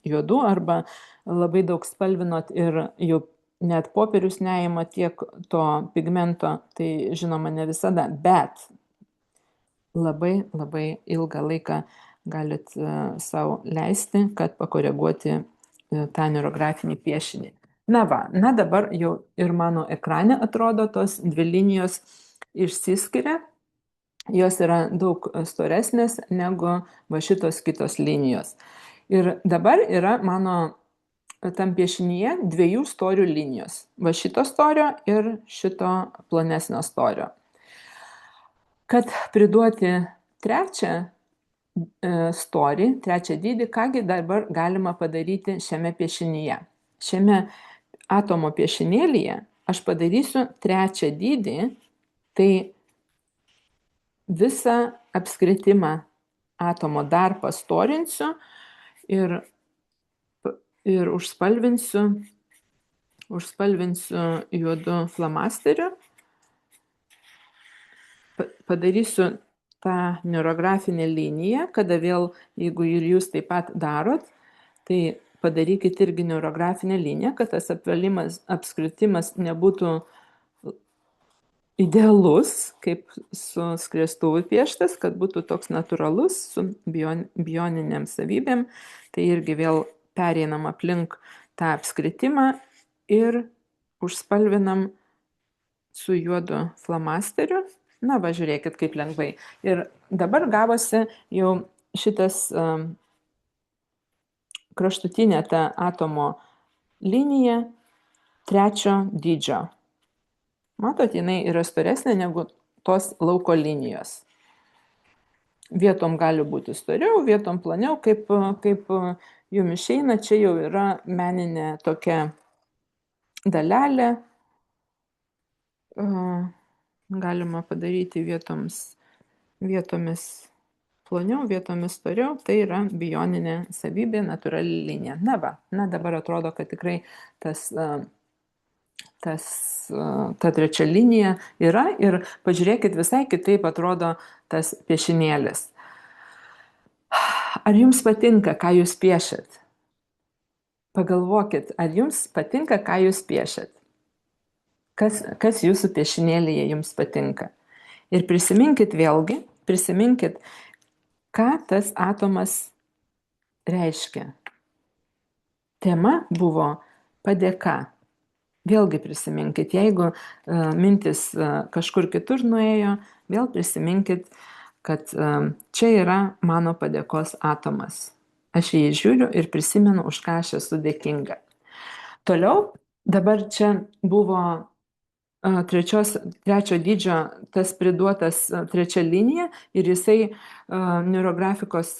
A: juodų arba labai daug spalvinot ir jau net popierius neima tiek to pigmento, tai žinoma ne visada, bet labai ilgą laiką galit savo leisti, kad pakoreguoti tą neurografinį piešinį. Dabar jau ir mano ekrane atrodo tos dvi linijos išsiskiria, jos yra daug storesnės negu va šitos kitos linijos. Ir dabar yra mano tam piešinyje dviejų storių linijos. Va šito storio ir šito plonesnio storio. Kad priduoti trečią storį, trečią dydį, kągi dabar galima padaryti šiame piešinyje. Šiame atomo piešinėlyje aš padarysiu trečią dydį, tai visą apskritimą atomo dar pastorinsiu ir užspalvinsiu juodu flamasteriu. Padarysiu tą neurografinę liniją, kada vėl, jeigu ir jūs taip pat darot, tai padarykit irgi neurografinę liniją, kad tas apskritimas nebūtų idealus, kaip su skriestuvu pieštas, kad būtų toks natūralus su bioniniam savybėm. Tai irgi vėl pereinam aplink tą apskritimą ir užspalvinam su juodu flamasteriu. Žiūrėkit, kaip lengvai. Ir dabar gavosi jau šitas kraštutinė ta atomo linija trečio dydžio. Matot, jinai yra storesnė negu tos lauko linijos. Vietom gali būti storiau, vietom planiau, kaip jum išeina, čia jau yra meninė tokia dalelė. Galima padaryti vietomis ploniau, vietomis storiau, tai yra bioninė savybė, natūrali linija. Dabar atrodo, kad tikrai ta trečia linija yra ir pažiūrėkit, visai kitaip atrodo tas piešinėlis. Ar jums patinka, ką jūs piešėt? Pagalvokit, ar jums patinka, ką jūs piešėt? Kas jūsų piešinėlyje jums patinka? Ir prisiminkit, ką tas atomas reiškia. Tema buvo padėka. Vėlgi prisiminkit, jeigu mintis kažkur kitur nuėjo, vėl prisiminkit, kad čia yra mano padėkos atomas. Aš jį žiūriu ir prisimenu, už ką aš esu dėkinga. Toliau, dabar čia buvo trečio dydžio tas priduotas trečia linija ir jisai neurografikos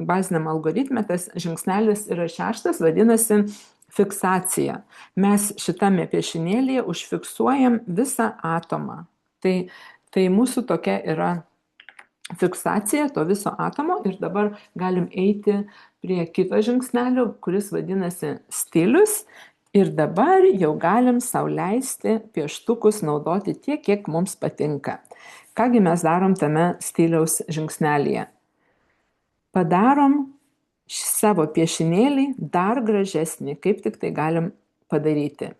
A: baziniam algoritme, tas žingsnelis yra 6, vadinasi fiksacija. Mes šitame piešinėlyje užfiksuojam visą atomą. Tai mūsų tokia yra fiksacija to viso atomo ir dabar galim eiti prie kito žingsnelio, kuris vadinasi stilius. Ir dabar jau galim sau leisti pieštukus naudoti tiek, kiek mums patinka. Kągi mes darom tame stiliaus žingsnelyje? Padarom savo piešinėlį dar gražesnį, kaip tik tai galim padaryti.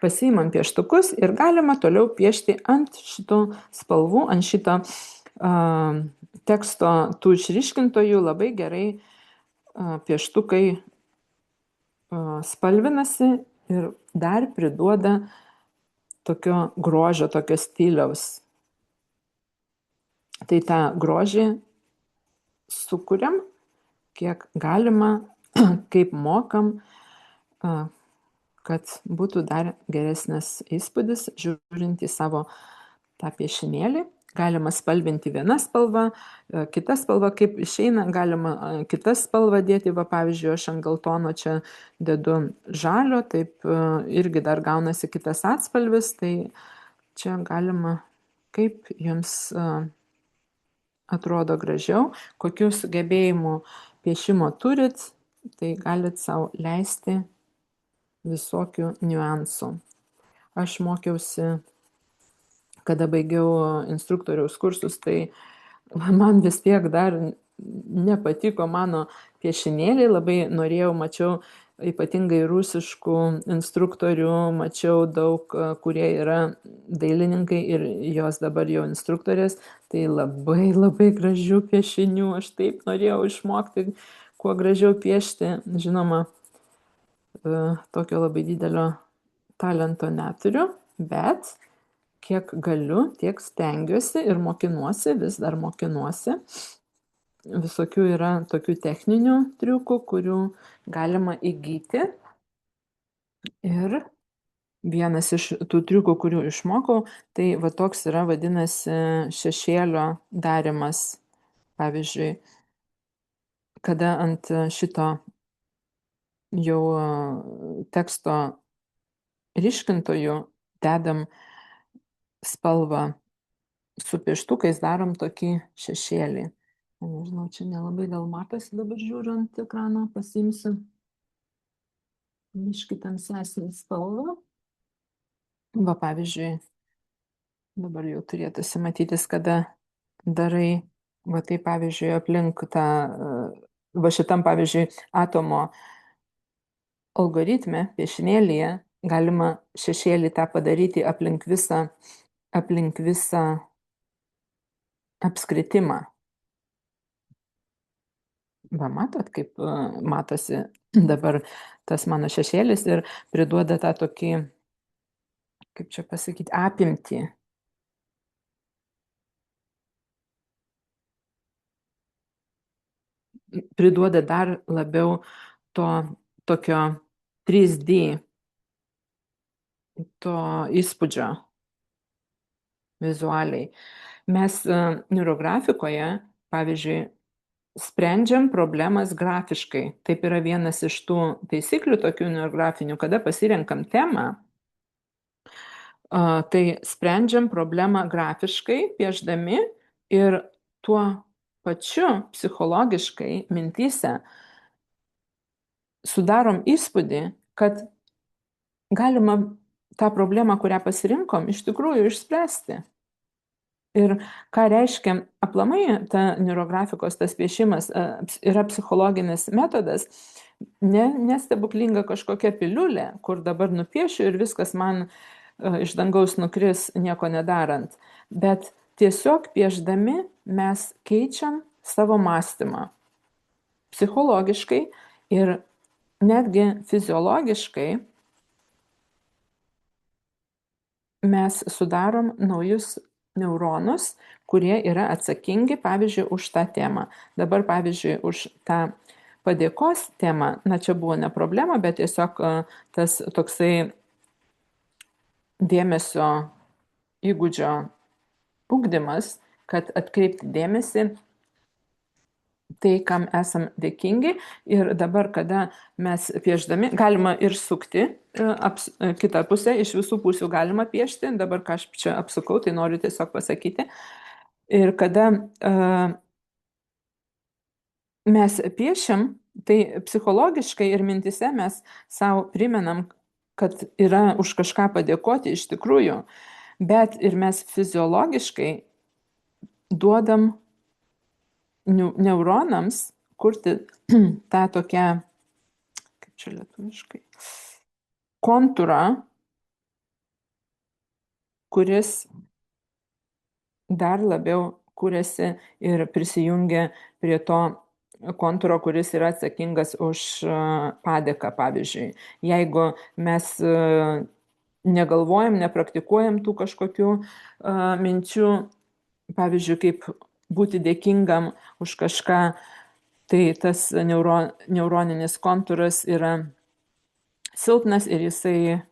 A: Pasiimam pieštukus ir galima toliau piešti ant šito spalvų, ant šito teksto tų išryškintojų. Labai gerai pieštukai spalvinasi ir dar priduoda tokio grožio, tokio stiliaus. Tai tą grožį sukuriam, kiek galima, kaip mokam, kad būtų dar geresnis įspūdis žiūrint į savo tą piešinėlį. Galima spalvinti vieną spalvą, kitą spalvą, kaip išeina, galima kitą spalvą dėti. Va, pavyzdžiui, aš ant geltono čia dedu žalio, taip irgi dar gaunasi kitas atspalvis, tai čia galima, kaip jums atrodo gražiau, kokių sugebėjimų piešimo turit, tai galit savo leisti visokių niuansų. Aš mokiausi, kada baigiau instruktoriaus kursus, tai man vis tiek dar nepatiko mano piešinėliai, labai norėjau, mačiau ypatingai rusiškų instruktorių, mačiau daug, kurie yra dailininkai ir jos dabar jau instruktorės, tai labai labai gražių piešinių, aš taip norėjau išmokti, kuo gražiau piešti. Žinoma, tokio labai didelio talento neturiu, bet kiek galiu, tiek stengiuosi ir mokinuosi, vis dar mokinuosi. Visokių yra tokių techninių triukų, kurių galima įgyti. Ir vienas iš tų triukų, kurių išmokau, tai va toks yra, vadinasi, šešėlio darimas. Pavyzdžiui, kada ant šito jau teksto ryškintojų dedam spalvą su pieštukais, darom tokį šešėlį. Nežinau, čia nelabai gal matosi, dabar žiūriu ant ekrano, pasiimsiu biškį tamsesnį spalvą. Va, pavyzdžiui, dabar jau turėtųsi matytis, kada darai, va tai pavyzdžiui, aplink tą, va šitam pavyzdžiui, atomo algoritme, piešinėlyje, galima šešėlį tą padaryti aplink visą apskritimą. Va, matot, kaip matosi dabar tas mano šešėlis ir priduoda tą tokį, kaip čia pasakyti, apimtį. Priduoda dar labiau to tokio 3D, to įspūdžio vizualiai. Mes neurografikoje, pavyzdžiui, sprendžiam problemas grafiškai. Taip yra vienas iš tų taisyklių tokių neurografinių, kada pasirenkam temą, tai sprendžiam problemą grafiškai, piešdami ir tuo pačiu psichologiškai mintyse sudarom įspūdį, kad galima tą problemą, kurią pasirinkom, iš tikrųjų išspręsti. Ir ką reiškia aplamai ta neurografikos, tas piešimas yra psichologinis metodas, ne stebuklinga kažkokia piliulė, kur dabar nupiešiu ir viskas man iš dangaus nukris nieko nedarant. Bet tiesiog piešdami mes keičiam savo mąstymą psichologiškai ir netgi fiziologiškai. Mes sudarom naujus neuronus, kurie yra atsakingi, pavyzdžiui, už tą temą. Dabar, pavyzdžiui, už tą padėkos temą, na čia buvo ne problema, bet tiesiog tas toksai dėmesio įgūdžio ugdymas, kad atkreipti dėmesį tai, kam esam dėkingi. Ir dabar, kada mes piešdami, galima ir sukti kitą pusę, iš visų pusių galima piešti. Dabar, ką aš čia apsukau, tai noriu tiesiog pasakyti. Ir kada mes piešiam, Tai psichologiškai ir mintise mes savo primenam, kad yra už kažką padėkoti iš tikrųjų, bet ir mes fiziologiškai duodam neuronams kurti tą tokią, kaip čia lietuviškai, kontūrą, kuris dar labiau kuriasi ir prisijungia prie to kontūro, kuris yra atsakingas už padėką, pavyzdžiui. Jeigu mes negalvojam, nepraktikuojam tų kažkokių minčių, pavyzdžiui, kaip būti dėkingam už kažką, tai tas neuroninis kontūras yra silpnas ir jisai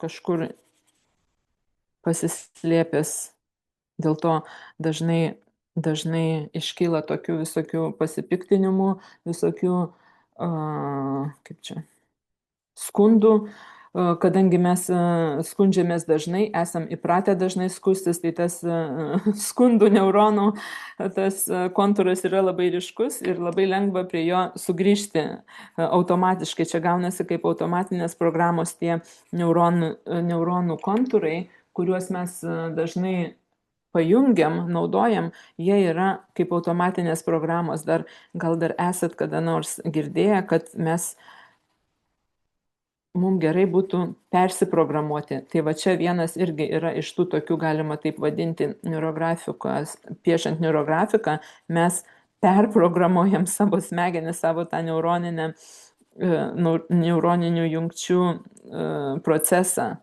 A: kažkur pasislėpęs. Dėl to dažnai iškyla tokių visokių pasipiktinimų, visokių, kaip čia, skundų, kadangi mes skundžiamės dažnai, esam įpratę dažnai skustis, tai tas skundų neuronų, tas kontūras yra labai ryškus ir labai lengva prie jo sugrįžti automatiškai. Čia gaunasi kaip automatinės programos tie neuronų kontūrai, kuriuos mes dažnai pajungiam, naudojam, jie yra kaip automatinės programos. Gal dar esat kada nors girdėję, kad mums gerai būtų persiprogramuoti. Tai va čia vienas irgi yra iš tų tokių, galima taip vadinti, neurografikos. Piešiant neurografiką, mes perprogramuojam savo smegenis, savo tą neuroninių jungčių procesą.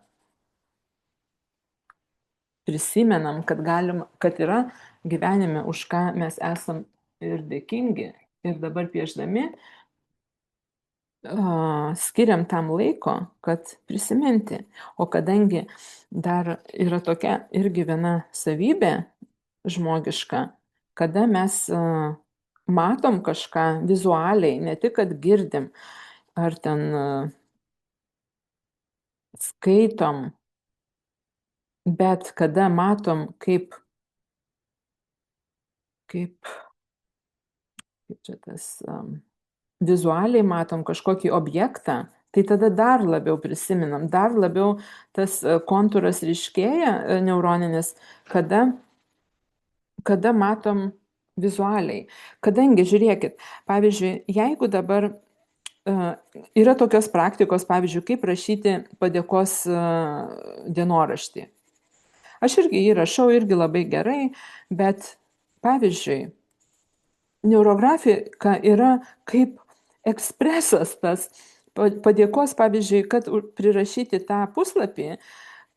A: Prisimenam, kad yra gyvenime, už ką mes esam ir dėkingi. Ir dabar piešdami skiriam tam laiko, kad prisiminti. O kadangi dar yra tokia irgi viena savybė žmogiška, kada mes matom kažką vizualiai, ne tik, kad girdim, ar ten skaitom, bet kada matom kaip čia tas vizualiai matom kažkokį objektą, tai tada dar labiau prisiminam, dar labiau tas kontūras ryškėja neuroninis, kada matom vizualiai. Kadangi, žiūrėkit, pavyzdžiui, jeigu dabar yra tokios praktikos, pavyzdžiui, kaip rašyti padėkos dienoraštį. Aš irgi jį rašau, irgi labai gerai, bet, pavyzdžiui, neurografika yra kaip ekspresas tas padėkos, pavyzdžiui, kad prirašyti tą puslapį,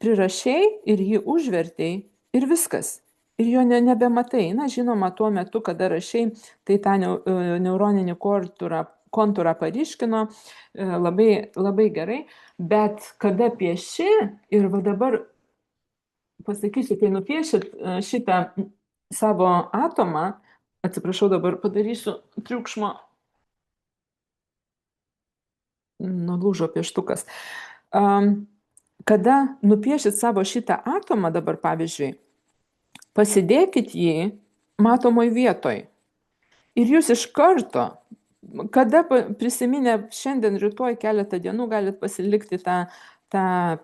A: prirašiai ir jį užvertei ir viskas. Ir jo nebematai. Na, žinoma, tuo metu, kada rašiai, tai tą neuroninį kontūrą paryškino labai, labai gerai, bet kada pieši ir va dabar pasakysiu, kai nupiešit šitą savo atomą, atsiprašau, dabar padarysiu triukšmo, nulūžo pieštukas. Kada nupiešit savo šitą atomą dabar, pavyzdžiui, pasidėkit jį matomoj vietoj. Ir jūs iš karto, kada prisiminę šiandien, rytoj, keletą dienų galit pasilikti tą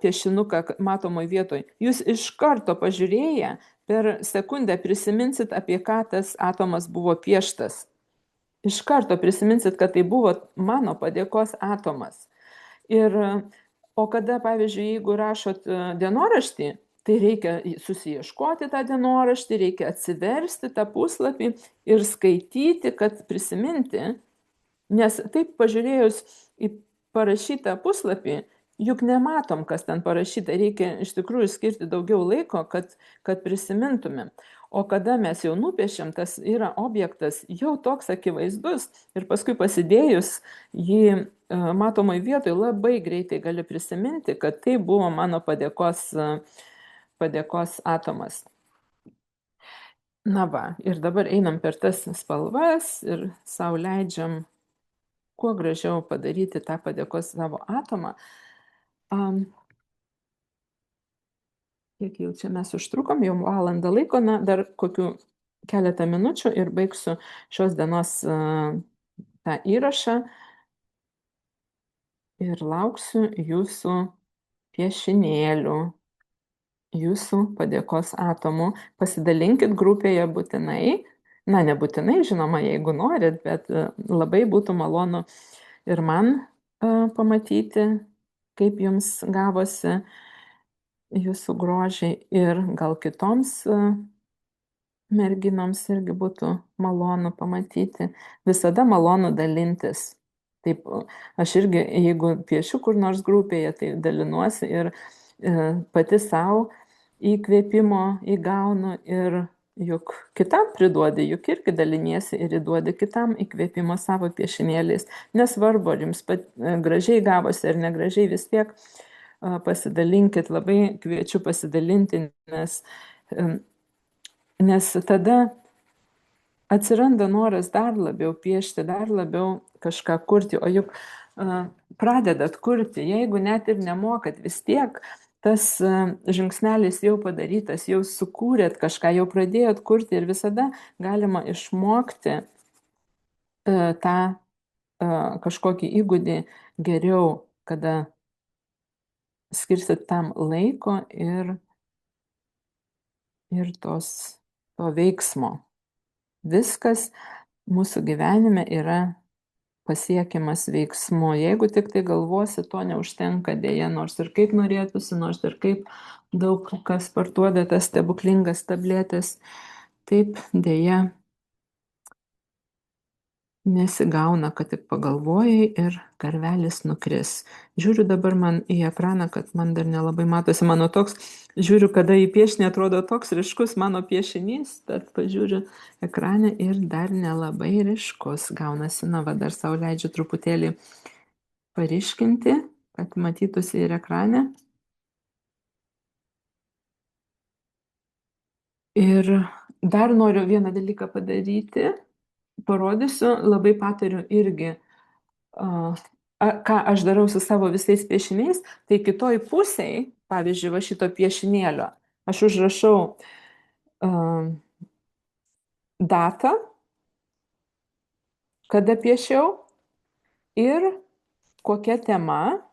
A: piešinuką matomoj vietoj. Jūs iš karto pažiūrėję, per sekundę prisiminsit, apie ką tas atomas buvo pieštas. Iš karto prisiminsit, kad tai buvo mano padėkos atomas. O kada, pavyzdžiui, jeigu rašot dienoraštį, tai reikia susiieškoti tą dienoraštį, reikia atsiversti tą puslapį ir skaityti, kad prisiminti, nes taip pažiūrėjus į parašytą puslapį, juk nematom, kas ten parašyta, reikia iš tikrųjų skirti daugiau laiko, kad prisimintumėm. O kada mes jau nupiešiam, tas yra objektas jau toks akivaizdus ir paskui pasidėjus jį matomai vietoj labai greitai gali prisiminti, kad tai buvo mano padėkos atomas. Na va, ir dabar einam per tas spalvas ir sau leidžiam kuo gražiau padaryti tą padėkos savo atomą. Kiek jau čia mes užtrukom, jau valandą laiko, na, dar kokių keletą minučių ir baigsiu šios dienos tą įrašą ir lauksiu jūsų piešinėlių, jūsų padėkos atomų. Pasidalinkit grupėje būtinai. Na, nebūtinai, žinoma, jeigu norit, bet labai būtų malonu ir man pamatyti, kaip jums gavosi jūsų grožiai ir gal kitoms merginoms irgi būtų malonu pamatyti. Visada malonu dalintis. Taip, aš irgi, jeigu piešiu kur nors grupėje, tai dalinuosi ir pati savo įkvėpimo įgaunu ir juk kitam priduodi, juk irgi daliniesi ir įduodi kitam įkvėpimo savo piešinėliais. Nesvarbu, ar jums gražiai gavosi ar negražiai, vis tiek pasidalinkit, labai kviečiu pasidalinti, nes tada atsiranda noras dar labiau piešti, dar labiau kažką kurti, o juk pradedat kurti, jeigu net ir nemokat, vis tiek tas žingsnelis jau padarytas, jau sukūrėt kažką, jau pradėjot kurti ir visada galima išmokti tą kažkokį įgūdį geriau, kada skirsit tam laiko ir to veiksmo. Viskas mūsų gyvenime yra pasiekiamas veiksmu. Jeigu tik tai galvosi, to neužtenka dėja, nors ir kaip norėtųsi, nors ir kaip daug kas parduoda tas stebuklingas tabletės, taip dėja nesigauna, kad tik pagalvojai ir karvelis nukris. Žiūriu dabar man į ekraną, kad man dar nelabai matosi mano toks, žiūriu, kada į piešinį atrodo toks ryškus mano piešinys, bet pažiūriu ekraną ir dar nelabai ryškus gaunasi. Na, va, dar sau leidžiu truputėlį pariškinti, kad matytųsi ir ekrane. Ir dar noriu vieną dalyką padaryti. Parodysiu, labai patariu irgi, ką aš darau su savo visais piešiniais, tai kitoj pusėj, pavyzdžiui, va šito piešinėlio, aš užrašau datą, kada piešiau ir kokia tema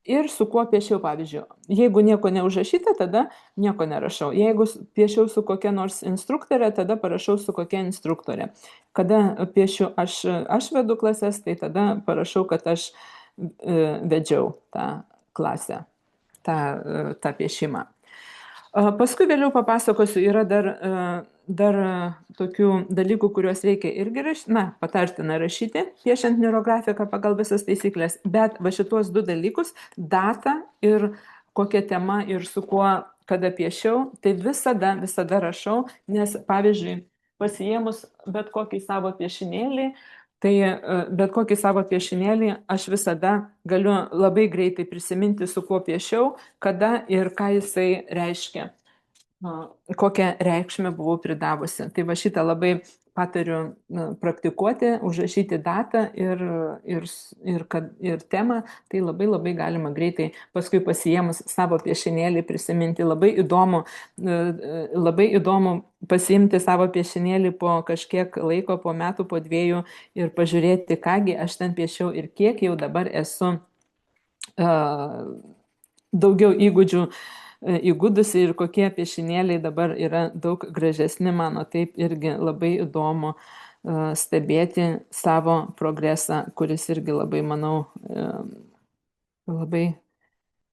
A: ir su kuo piešiau, pavyzdžiui. Jeigu nieko neužrašyta, tada nieko nerašau. Jeigu piešiau su kokia nors instruktorė, tada parašau su kokia instruktorė. Kada piešiu aš vedu klases, tai tada parašau, kad aš vedžiau tą klasę, tą piešimą. Paskui vėliau papasakosiu, yra dar tokių dalykų, kuriuos reikia irgi patartina rašyti, piešiant neurografiką pagal visas taisyklės, bet va šituos du dalykus, datą ir kokia tema ir su kuo, kada piešiau, tai visada rašau, nes pavyzdžiui, pasiėmus bet kokį savo piešinėlį, tai bet kokį savo piešinėlį aš visada galiu labai greitai prisiminti, su kuo piešiau, kada ir ką jisai reiškia, kokią reikšmę buvau pridavusi. Tai va šitą labai patariu praktikuoti, užrašyti datą ir temą, tai labai galima greitai paskui pasiėmus savo piešinėlį prisiminti. Labai įdomu pasiimti savo piešinėlį po kažkiek laiko, po metų, po 2 ir pažiūrėti, kągi aš ten piešiau ir kiek jau dabar esu daugiau įgudusi ir kokie piešinėliai dabar yra daug gražesni mano. Taip irgi labai įdomu stebėti savo progresą, kuris irgi labai, manau, labai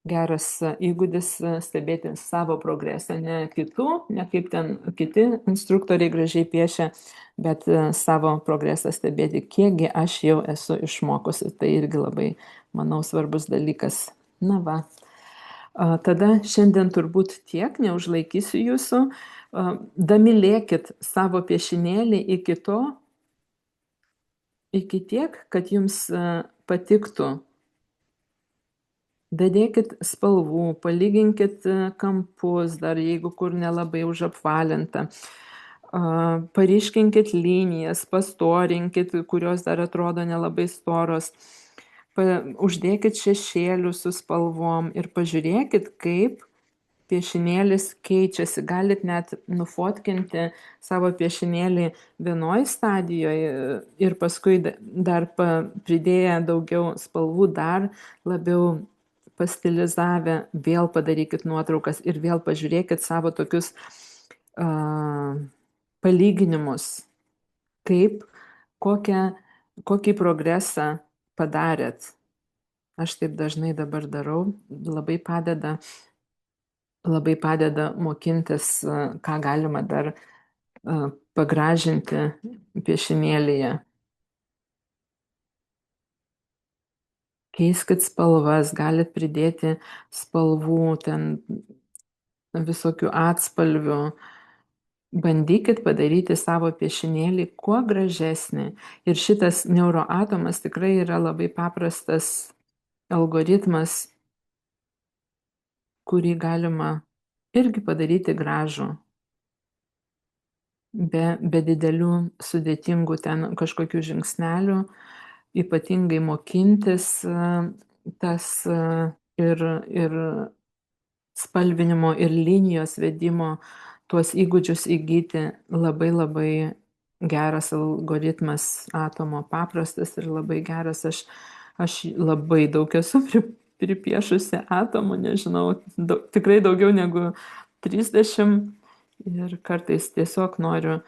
A: geras įgūdis stebėti savo progresą, ne kitų, ne kaip ten kiti instruktoriai gražiai piešia, bet savo progresą stebėti, kiekgi aš jau esu išmokusi. Tai irgi labai, manau, svarbus dalykas. Na va. Tada šiandien turbūt tiek, neužlaikysiu jūsų. Damylėkit savo piešinėlį iki tiek, kad jums patiktų. Dadėkit spalvų, palyginkit kampus, dar jeigu kur nelabai užapvalinta. Paryškinkit linijas, pastorinkit, kurios dar atrodo nelabai storos. Uždėkit šešėlių su spalvom ir pažiūrėkit, kaip piešinėlis keičiasi. Galit net nufotkinti savo piešinėlį vienoj stadijoje ir paskui dar pridėję daugiau spalvų, dar labiau pastilizavę, vėl padarykit nuotraukas ir vėl pažiūrėkit savo tokius palyginimus, kaip, kokį progresą padarėt. Aš taip dažnai dabar darau, labai padeda mokintis, ką galima dar pagražinti piešinėlyje. Keiskit spalvas, galit pridėti spalvų, ten visokių atspalvių. Bandykit padaryti savo piešinėlį kuo gražesnį. Ir šitas neuroatomas tikrai yra labai paprastas algoritmas, kurį galima irgi padaryti gražų, be didelių sudėtingų ten kažkokių žingsnelių, ypatingai mokintis tas ir spalvinimo ir linijos vedimo, tuos įgūdžius įgyti labai labai geras algoritmas atomo, paprastas ir labai geras. Aš labai daug esu pripiešusi atomų, nežinau, tikrai daugiau negu 30 ir kartais tiesiog noriu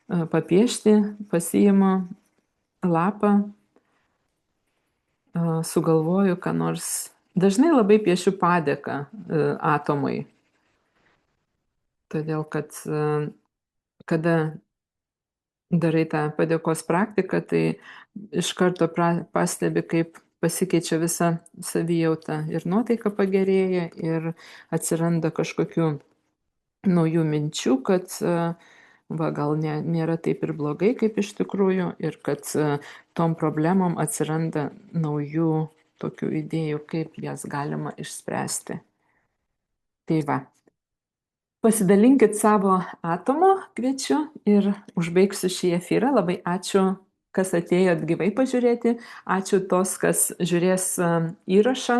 A: papiešti, pasiimu lapą, sugalvoju, ką nors. Dažnai labai piešiu padėką atomui, todėl kad kada darai tą padėkos praktiką, tai iš karto pastebi, kaip pasikeičia visa savijauta ir nuotaika pagerėja ir atsiranda kažkokių naujų minčių, kad gal nėra taip ir blogai, kaip iš tikrųjų, ir kad tom problemom atsiranda naujų tokių idėjų, kaip jas galima išspręsti. Tai va. Pasidalinkit savo atomu, kviečiu, ir užbaigsiu šį efyrą. Labai ačiū, kas atėjot gyvai pažiūrėti. Ačiū tos, kas žiūrės įrašą.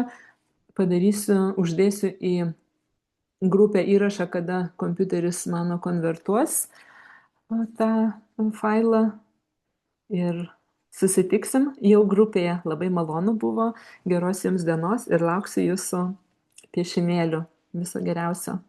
A: Uždėsiu į grupę įrašą, kada kompiuteris mano konvertuos tą failą. Ir susitiksim jau grupėje. Labai malonu buvo. Geros jums dienos ir lauksiu jūsų piešinėlių. Viso geriausio.